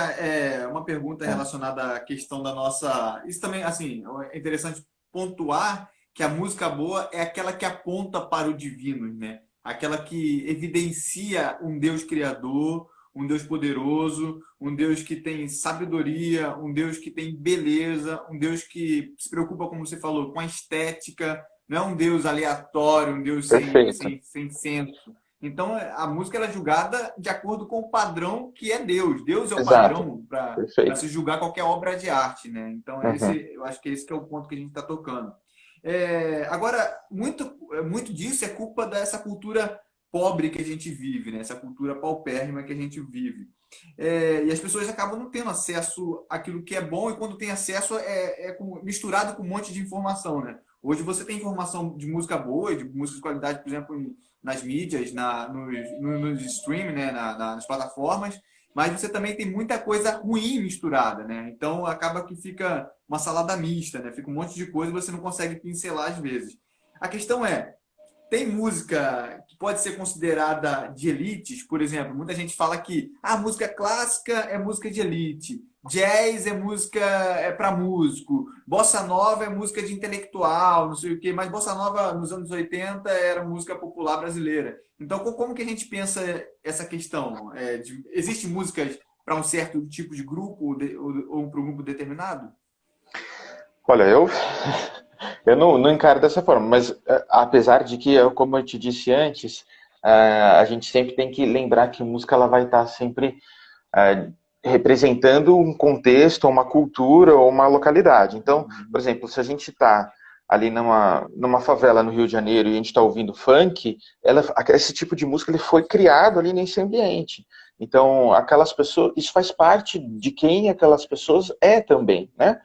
uma pergunta relacionada à questão da nossa. Isso também, assim, é interessante pontuar que a música boa é aquela que aponta para o divino, né? Aquela que evidencia um Deus criador, um Deus poderoso, um Deus que tem sabedoria, um Deus que tem beleza, um Deus que se preocupa, como você falou, com a estética, não é um Deus aleatório, um Deus Perfeito. sem senso. Então, a música ela é julgada de acordo com o padrão que é Deus. Deus é o Exato. padrão para Perfeito. se julgar qualquer obra de arte, né? Então, Uhum. eu acho que esse que é o ponto que a gente está tocando. Agora, muito disso é culpa dessa cultura pobre que a gente vive, né? Essa cultura paupérrima que a gente vive. E as pessoas acabam não tendo acesso àquilo que é bom, e quando tem acesso misturado com um monte de informação, né? Hoje você tem informação de música boa, de música de qualidade, por exemplo, nas mídias, nos streaming, né? Nas plataformas, mas você também tem muita coisa ruim misturada, né? Então acaba que fica uma salada mista, né? Fica um monte de coisa e você não consegue pincelar às vezes. A questão é, tem música que pode ser considerada de elites, por exemplo, muita gente fala que música clássica é música de elite, jazz é música para músico, bossa nova é música de intelectual, não sei o quê, mas bossa nova nos anos 80 era música popular brasileira. Então, como que a gente pensa essa questão? Existe músicas para um certo tipo de grupo ou para um grupo determinado? Olha, eu não encaro dessa forma, mas apesar de que, como eu te disse antes, a gente sempre tem que lembrar que música ela vai estar sempre é, representando um contexto, uma cultura ou uma localidade. Então, por exemplo, se a gente está ali numa favela no Rio de Janeiro e a gente está ouvindo funk, esse tipo de música ele foi criado ali nesse ambiente. Então, aquelas pessoas, isso faz parte de quem aquelas pessoas é também, né?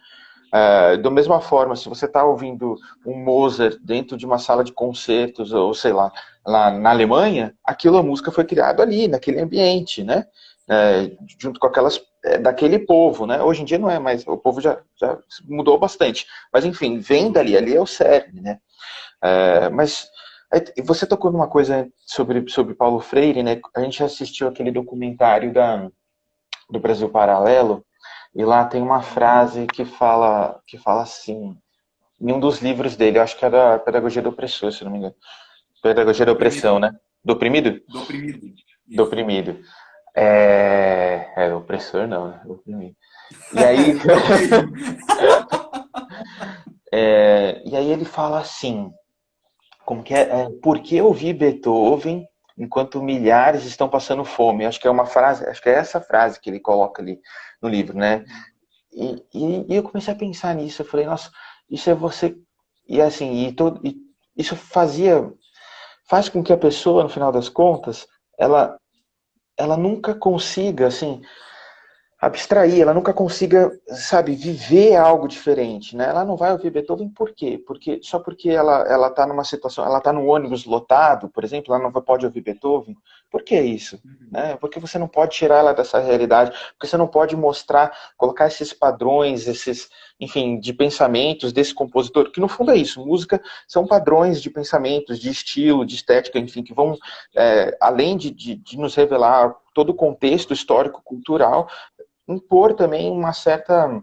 Da mesma forma, se você está ouvindo um Mozart dentro de uma sala de concertos, ou sei lá, lá na Alemanha, aquilo, a música foi criada ali, naquele ambiente, né? Junto com aquelas, daquele povo, né? Hoje em dia não é mais, o povo já mudou bastante. Mas enfim, vem dali, ali é o cerne, né? Mas você tocou numa coisa sobre Paulo Freire, né? A gente assistiu aquele documentário do Brasil Paralelo, e lá tem uma frase que fala assim, em um dos livros dele, eu acho que é da Pedagogia do Opressor, se não me engano. Pedagogia da Do oprimido. Opressão, né? Do oprimido? Do oprimido. Do Isso. oprimido. Opressor não, né? Oprimido. E aí, É o mesmo. e aí ele fala assim, como que por que ouvir Beethoven enquanto milhares estão passando fome? Acho que é uma frase, acho que é essa frase que ele coloca ali no livro, né? E eu comecei a pensar nisso, eu falei, nossa, isso é você. E assim, e isso faz com que a pessoa, no final das contas, ela, ela nunca consiga, assim, abstrair, ela nunca consiga, sabe, viver algo diferente, né? Ela não vai ouvir Beethoven por quê? Só porque ela tá numa situação, ela tá no ônibus lotado, por exemplo, ela não pode ouvir Beethoven. Por que isso? Né? Porque você não pode tirar ela dessa realidade, porque você não pode mostrar, colocar esses padrões, enfim, de pensamentos desse compositor, que no fundo é isso, música são padrões de pensamentos, de estilo, de estética, enfim, que vão, além de nos revelar todo o contexto histórico-cultural, impor também uma certa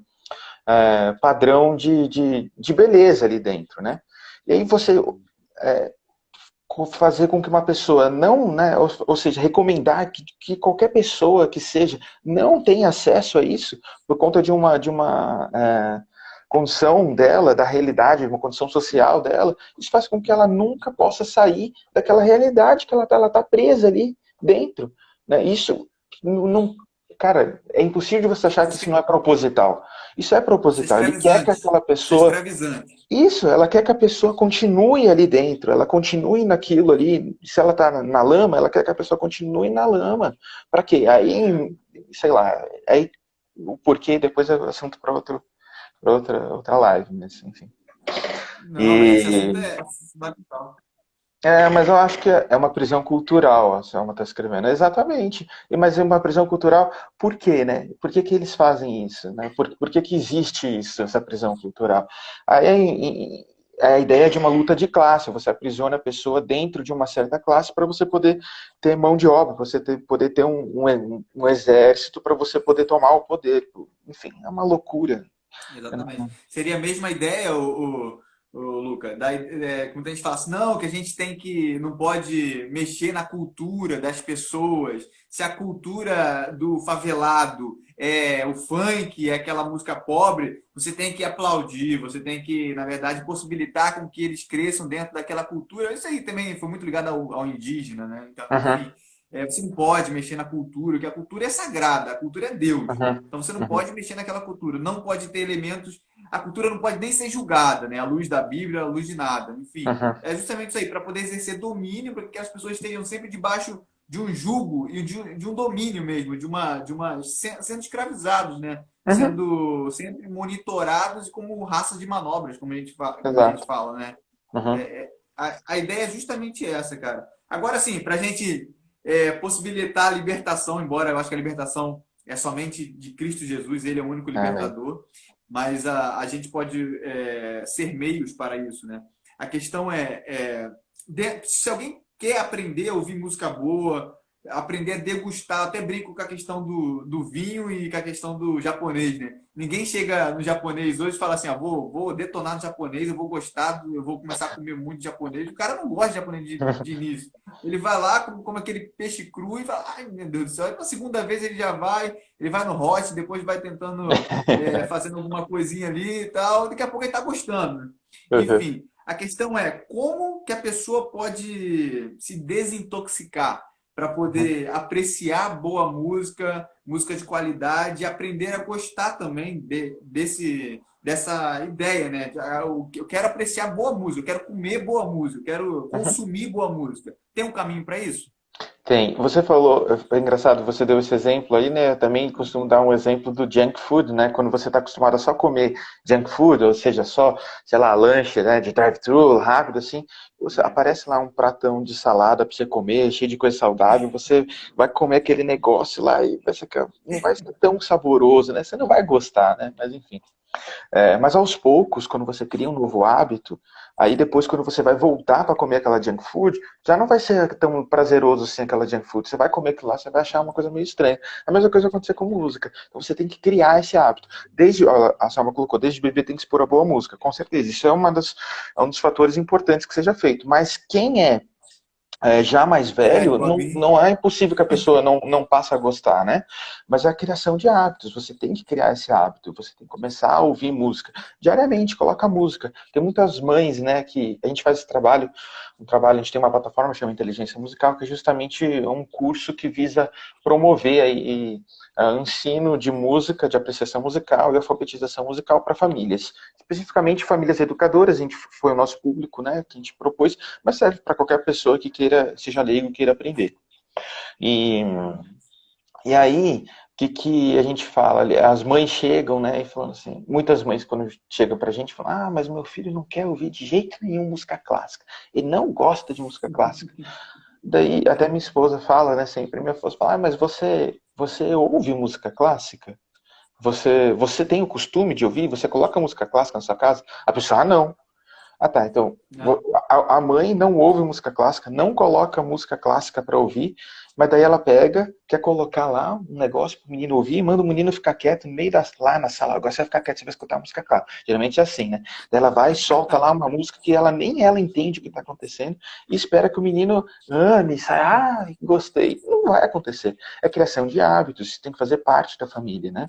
padrão de beleza ali dentro, né? E aí você fazer com que uma pessoa não, né, ou seja, recomendar que qualquer pessoa que seja não tenha acesso a isso por conta de uma condição dela, da realidade, uma condição social dela, isso faz com que ela nunca possa sair daquela realidade que ela tá presa ali dentro, né? Isso não, cara, é impossível de você achar que isso não é proposital. Isso é Isso é proposital. Ele quer que escravizante. aquela Isso é pessoa escravizante. isso, ela quer que a pessoa continue ali dentro, ela continue naquilo ali. Se ela tá na lama, ela quer que a pessoa continue na lama. Para quê? Aí, sei lá, aí o porquê depois é assunto para outra live, mas enfim. Não, mas esse assunto E é fundamental. mas eu acho que é uma prisão cultural, a Selma está escrevendo. Exatamente. Mas é uma prisão cultural, por quê, né? Por que que eles fazem isso, né? Por que que existe isso, essa prisão cultural? Aí é a ideia de uma luta de classe. Você aprisiona a pessoa dentro de uma certa classe para você poder ter mão de obra, para você poder ter um exército, para você poder tomar o poder. Enfim, é uma loucura. Exatamente. Seria a mesma ideia, o Luca, quando a gente fala assim, não, que a gente tem que, não pode mexer na cultura das pessoas. Se a cultura do favelado é o funk, é aquela música pobre, você tem que aplaudir, você tem que, na verdade, possibilitar com que eles cresçam dentro daquela cultura. Isso aí também foi muito ligado ao indígena, né? Então, Uhum, enfim, você não pode mexer na cultura, porque a cultura é sagrada, a cultura é Deus. uhum, Então você não uhum, pode mexer naquela cultura, não pode ter elementos, a cultura não pode nem ser julgada, né? À luz da Bíblia, à luz de nada. Enfim, uhum, é justamente isso aí, para poder exercer domínio, para que as pessoas estejam sempre debaixo de um jugo e de um domínio mesmo, sendo escravizados, né? uhum, Sendo sempre monitorados como raças de manobras, como a gente exato. fala, né? Uhum. A ideia é justamente essa, cara. Agora, sim, para a gente possibilitar a libertação, embora eu acho que a libertação é somente de Cristo Jesus, ele é o único Amém. libertador, mas a gente pode ser meios para isso, né? A questão se alguém quer aprender a ouvir música boa, aprender a degustar, até brinco com a questão do vinho e com a questão do japonês, né? Ninguém chega no japonês hoje e fala assim, vou detonar no japonês, eu vou gostar, eu vou começar a comer muito japonês. O cara não gosta de japonês de início. Ele vai lá, come aquele peixe cru e fala, ai meu Deus do céu. Aí na segunda vez ele vai no hot, depois vai tentando, fazendo alguma coisinha ali e tal. Daqui a pouco ele está gostando. Uhum. Enfim, a questão é como que a pessoa pode se desintoxicar para poder apreciar boa música, música de qualidade, e aprender a gostar também dessa ideia, né? Eu quero apreciar boa música, eu quero comer boa música, eu quero Uhum. consumir boa música. Tem um caminho para isso? Tem. Você falou, é engraçado, você deu esse exemplo aí, né? Eu também costumo dar um exemplo do junk food, né? Quando você está acostumado a só comer junk food, ou seja, só, sei lá, lanche, né, de drive-thru, rápido assim, você aparece lá um pratão de salada para você comer, cheio de coisa saudável, você vai comer aquele negócio lá e vai ser, não vai ser tão saboroso, né? Você não vai gostar, né? Mas enfim. Mas aos poucos, quando você cria um novo hábito, aí depois quando você vai voltar para comer aquela junk food, já não vai ser tão prazeroso assim aquela junk food. Você vai comer aquilo lá, você vai achar uma coisa meio estranha. A mesma coisa vai acontecer com música. Então você tem que criar esse hábito. Desde, a Salma colocou, desde bebê tem que expor a boa música. Com certeza, isso é um dos fatores importantes que seja feito. Mas quem já mais velho, não é impossível que a pessoa não passe a gostar, né? Mas é a criação de hábitos. Você tem que criar esse hábito. Você tem que começar a ouvir música. Diariamente, coloca música. Tem muitas mães, né, que a gente faz esse trabalho, a gente tem uma plataforma chamada Inteligência Musical, que é justamente um curso que visa promover ensino de música, de apreciação musical e alfabetização musical para famílias. Especificamente famílias educadoras, a gente foi o nosso público, né, que a gente propôs, mas serve para qualquer pessoa que queira, seja leigo e queira aprender. E, e aí, o que a gente fala? As mães chegam, né, e falam assim, muitas mães quando chegam pra gente falam, mas meu filho não quer ouvir de jeito nenhum música clássica, ele não gosta de música clássica. Daí até minha esposa fala, né, sempre minha esposa fala, mas você ouve música clássica? Você tem o costume de ouvir? Você coloca música clássica na sua casa? A pessoa, não. Ah, tá. Então, Não. a mãe não ouve música clássica, não coloca música clássica para ouvir, mas daí ela pega, quer colocar lá um negócio pro menino ouvir, e manda o menino ficar quieto no meio lá na sala. Agora você vai ficar quieto, você vai escutar a música clássica. Geralmente é assim, né? Daí ela vai e solta lá uma música que nem ela entende o que está acontecendo e espera que o menino ame, saia, gostei. Não vai acontecer. É criação de hábitos, isso tem que fazer parte da família, né?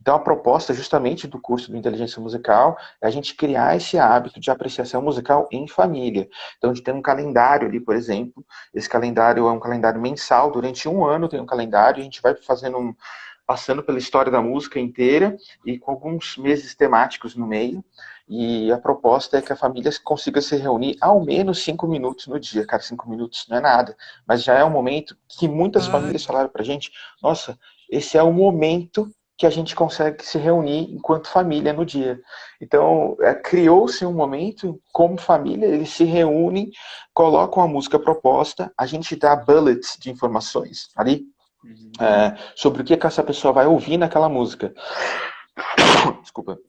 Então, a proposta justamente do curso de inteligência musical é a gente criar esse hábito de apreciação musical em família. Então, a gente tem um calendário ali, por exemplo. Esse calendário é um calendário mensal, durante um ano tem um calendário, a gente vai passando pela história da música inteira e com alguns meses temáticos no meio. E a proposta é que a família consiga se reunir ao menos 5 minutos no dia. Cara, 5 minutos não é nada, mas já é um momento que muitas famílias falaram pra gente, nossa, esse é o momento que a gente consegue se reunir enquanto família no dia. Então, criou-se um momento, como família, eles se reúnem, colocam a música proposta, a gente dá bullets de informações ali, sobre o que essa pessoa vai ouvir naquela música. Desculpa.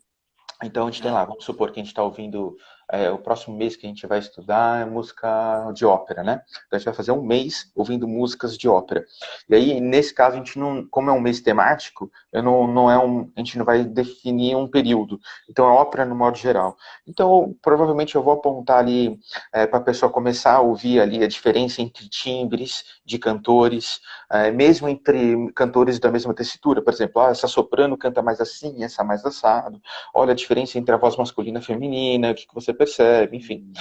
Então a gente tem lá, vamos supor que a gente está ouvindo, o próximo mês que a gente vai estudar é música de ópera, né? Então a gente vai fazer um mês ouvindo músicas de ópera. E aí, nesse caso, a gente não, como é um mês temático, a gente não vai definir um período. Então é ópera no modo geral. Então, provavelmente eu vou apontar ali para a pessoa começar a ouvir ali a diferença entre timbres de cantores, mesmo entre cantores da mesma tessitura. Por exemplo, essa soprano canta mais assim, essa mais assado. Olha a diferença entre a voz masculina e feminina, o que você percebe, enfim.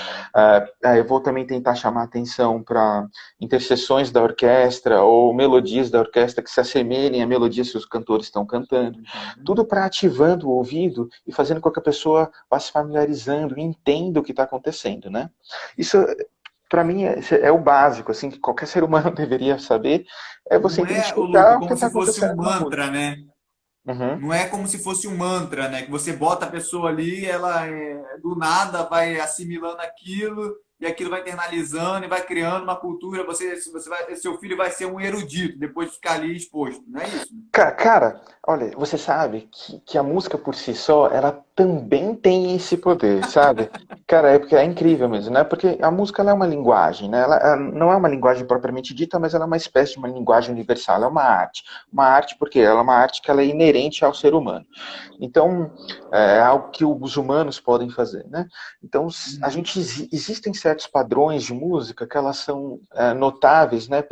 Eu vou também tentar chamar atenção para interseções da orquestra ou melodias da orquestra que se assemelhem à melodia que os cantores estão cantando. Tudo para ativando o ouvido e fazendo com que a pessoa vá se familiarizando e entenda o que está acontecendo, né? Isso, para mim, é o básico, assim, que qualquer ser humano deveria saber, é você Não é, ô Luca, identificar o que como está se fosse um acontecendo na música. mantra, né? Uhum. Não é como se fosse um mantra, né? Que você bota a pessoa ali, ela do nada vai assimilando aquilo e aquilo vai internalizando e vai criando uma cultura. Seu filho vai ser um erudito depois de ficar ali exposto. Não é isso? Cara, olha, você sabe que a música por si só, ela também tem esse poder, sabe? Cara, porque é incrível mesmo, né? Porque a música ela é uma linguagem, né? Ela não é uma linguagem propriamente dita, mas ela é uma espécie de uma linguagem universal, ela é uma arte. Uma arte porque ela é uma arte que ela é inerente ao ser humano. Então, é algo que os humanos podem fazer, né? Então, existem certos padrões de música que elas são notáveis, né?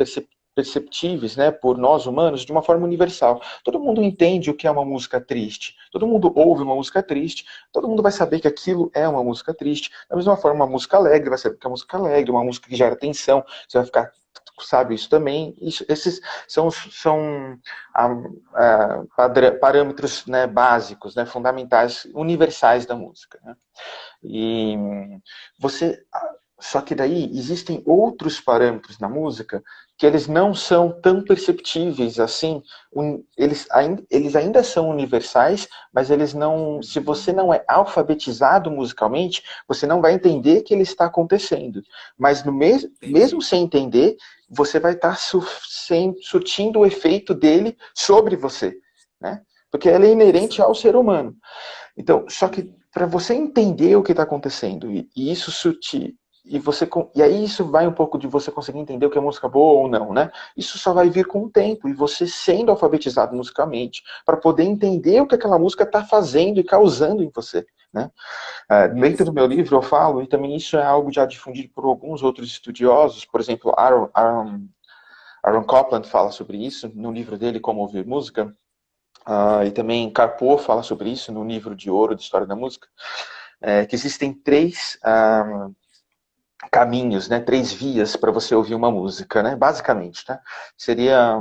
Perceptíveis, né, por nós humanos de uma forma universal. Todo mundo entende o que é uma música triste. Todo mundo ouve uma música triste. Todo mundo vai saber que aquilo é uma música triste. Da mesma forma, uma música alegre vai saber que é uma música alegre, uma música que gera tensão. Você vai ficar sabe isso também. Esses são parâmetros, né, básicos, né, fundamentais, universais da música, né? E você, só que daí existem outros parâmetros na música que eles não são tão perceptíveis assim. Eles ainda são universais, mas eles não. Se você não é alfabetizado musicalmente, você não vai entender que ele está acontecendo. Mas mesmo sem entender, você vai estar surtindo o efeito dele sobre você, né? Porque ela é inerente ao ser humano. Então, só que para você entender o que está acontecendo e isso surtir e aí isso vai um pouco de você conseguir entender o que é música boa ou não, né? Isso só vai vir com o tempo e você sendo alfabetizado musicalmente para poder entender o que aquela música está fazendo e causando em você, né? Dentro do meu livro eu falo, e também isso é algo já difundido por alguns outros estudiosos, por exemplo, Aaron Copland fala sobre isso no livro dele, Como Ouvir Música. E também Carpo fala sobre isso no livro de ouro de História da Música, que existem três caminhos, né, três vias para você ouvir uma música, né, basicamente, tá? Seria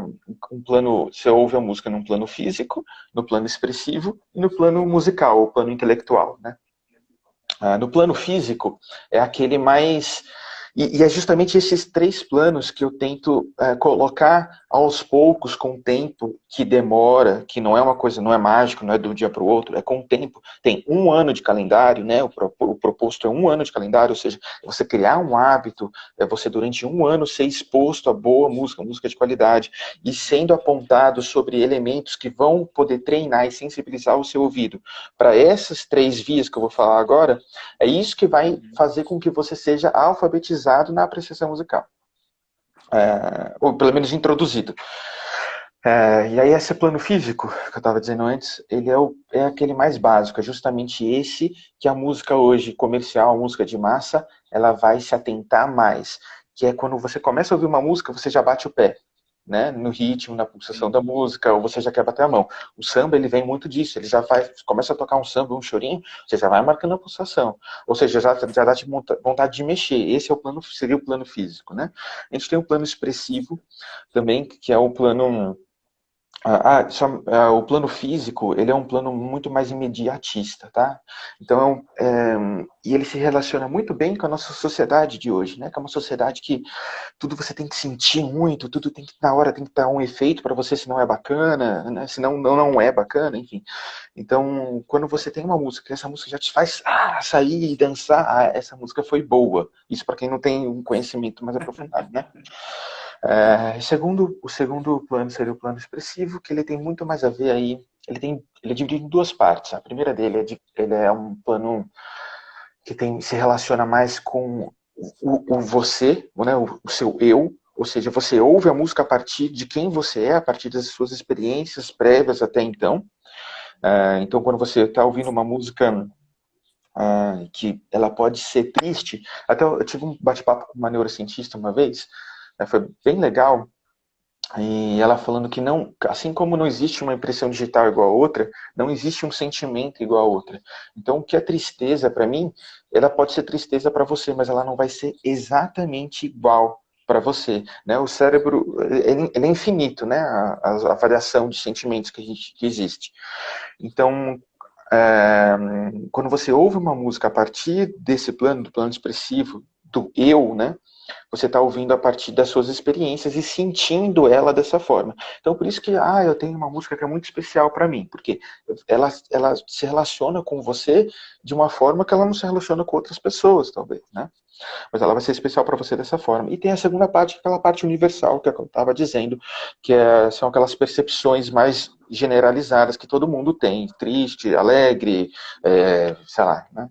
um plano, você ouve a música num plano físico, no plano expressivo e no plano musical, ou plano intelectual, né? No plano físico é aquele mais... E é justamente esses três planos que eu tento colocar aos poucos, com o tempo, que demora, que não é uma coisa, não é mágico, não é de um dia para o outro, é com o tempo. Tem um ano de calendário, né? O proposto é um ano de calendário, ou seja, você criar um hábito, é você durante um ano ser exposto a boa música, música de qualidade, e sendo apontado sobre elementos que vão poder treinar e sensibilizar o seu ouvido. Para essas três vias que eu vou falar agora, é isso que vai fazer com que você seja alfabetizado na apreciação musical. Ou pelo menos introduzido. E aí esse plano físico, que eu estava dizendo antes, ele é aquele mais básico, é justamente esse que a música hoje comercial, a música de massa, ela vai se atentar mais, que é quando você começa a ouvir uma música, você já bate o pé, né, no ritmo, na pulsação da música, ou você já quer bater a mão. O samba, ele vem muito disso, ele já começa a tocar um samba, um chorinho, você já vai marcando a pulsação, ou seja, já dá vontade de mexer. Esse é seria o plano físico, né? A gente tem o plano expressivo também, que é o plano... o plano físico, ele é um plano muito mais imediatista, tá? Então, e ele se relaciona muito bem com a nossa sociedade de hoje, né? Que é uma sociedade que tudo você tem que sentir muito, tudo tem que, na hora, tem que dar um efeito para você, senão é bacana, né? Senão não é bacana, enfim. Então, quando você tem uma música, essa música já te faz sair e dançar, essa música foi boa. Isso para quem não tem um conhecimento mais aprofundado, né? O segundo plano seria o plano expressivo, que ele tem muito mais a ver aí, ele é dividido em duas partes. A primeira dele ele é um plano que se relaciona mais com o você, né, o seu eu, ou seja, você ouve a música a partir de quem você é, a partir das suas experiências prévias até então. Então, quando você está ouvindo uma música que ela pode ser triste, até eu tive um bate-papo com uma neurocientista uma vez, foi bem legal, e ela falando que não, assim como não existe uma impressão digital igual a outra, não existe um sentimento igual a outra. Então, o que é tristeza para mim, ela pode ser tristeza para você, mas ela não vai ser exatamente igual para você, né? O cérebro, ele é infinito, né? A variação de sentimentos que existe. Então, quando você ouve uma música a partir desse plano, do plano expressivo, do eu, né? Você está ouvindo a partir das suas experiências e sentindo ela dessa forma. Então, por isso que eu tenho uma música que é muito especial para mim, porque ela se relaciona com você de uma forma que ela não se relaciona com outras pessoas, talvez, né? Mas ela vai ser especial para você dessa forma. E tem a segunda parte, aquela parte universal que eu estava dizendo, que são aquelas percepções mais generalizadas que todo mundo tem, triste, alegre, sei lá, né?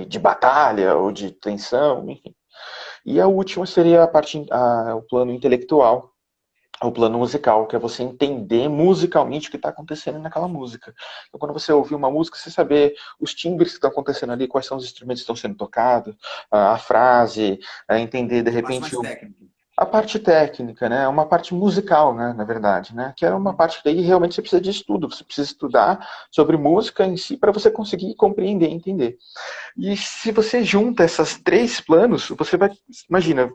De batalha ou de tensão, enfim. E a última seria o plano intelectual, o plano musical, que é você entender musicalmente o que está acontecendo naquela música. Então, quando você ouvir uma música, você saber os timbres que estão acontecendo ali, quais são os instrumentos que estão sendo tocados, a frase, entender de repente a parte técnica, né? Uma parte musical, né? Na verdade, né? Que era uma parte que aí realmente você precisa de estudo, você precisa estudar sobre música em si para você conseguir compreender e entender. E se você junta esses três planos, você vai, imagina,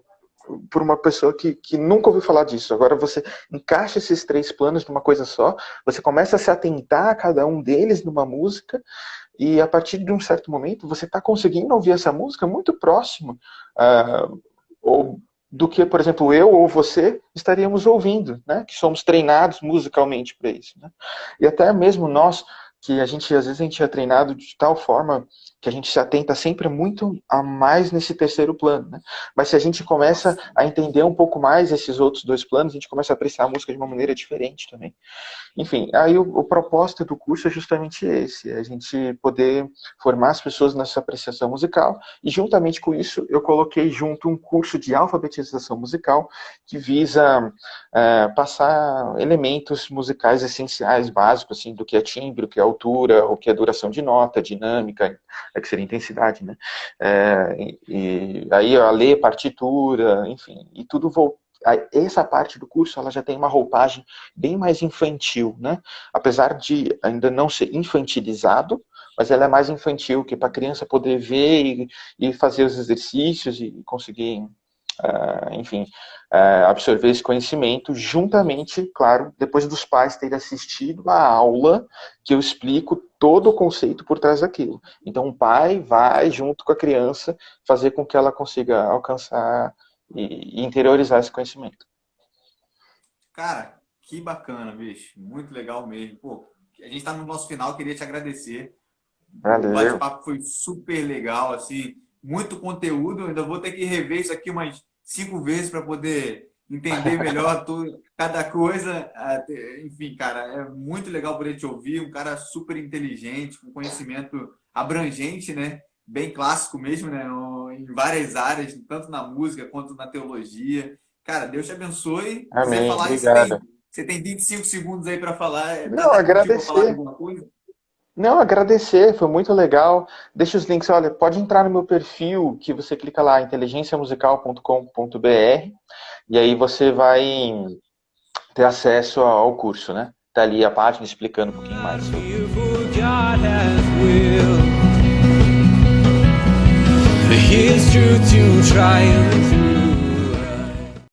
por uma pessoa que nunca ouviu falar disso. Agora você encaixa esses 3 planos numa coisa só, você começa a se atentar a cada um deles numa música, e a partir de um certo momento você está conseguindo ouvir essa música muito próximo ou do que, por exemplo, eu ou você estaríamos ouvindo, né? Que somos treinados musicalmente para isso, né? E até mesmo nós, que às vezes a gente é treinado de tal forma que a gente se atenta sempre muito a mais nesse terceiro plano, né? Mas se a gente começa a entender um pouco mais esses outros 2 planos, a gente começa a apreciar a música de uma maneira diferente também. Enfim, aí o propósito do curso é justamente esse, é a gente poder formar as pessoas nessa apreciação musical, e juntamente com isso eu coloquei junto um curso de alfabetização musical que visa passar elementos musicais essenciais, básicos, assim, do que é timbre, o que é altura, o que é duração de nota, dinâmica, que seria intensidade, né? E aí a ler partitura, enfim, e tudo voltado. Essa parte do curso ela já tem uma roupagem bem mais infantil, né? Apesar de ainda não ser infantilizado, mas ela é mais infantil, que para a criança poder ver e fazer os exercícios e conseguir, enfim, absorver esse conhecimento, juntamente, claro, depois dos pais terem assistido a aula que eu explico todo o conceito por trás daquilo. Então o pai vai, junto com a criança, fazer com que ela consiga alcançar e interiorizar esse conhecimento. Cara, que bacana, bicho. Muito legal mesmo. Pô, a gente está no nosso final, queria te agradecer. Valeu. O bate-papo foi super legal, assim, muito conteúdo. Ainda vou ter que rever isso aqui umas 5 vezes para poder entender melhor cada coisa. Enfim, cara, é muito legal poder te ouvir. Um cara super inteligente, com conhecimento abrangente, né? Bem clássico mesmo, né? Em várias áreas, tanto na música quanto na teologia. Cara, Deus te abençoe. Se quiser Amém, falar isso, obrigado. você tem 25 segundos aí para falar. Não, Tá contigo para falar de agradecer. alguma coisa? Não, agradecer, foi muito legal. Deixa os links, olha, pode entrar no meu perfil, que você clica lá, inteligenciamusical.com.br, e aí você vai ter acesso ao curso, né? Tá ali a página explicando um pouquinho mais sobre. For His truth to triumph.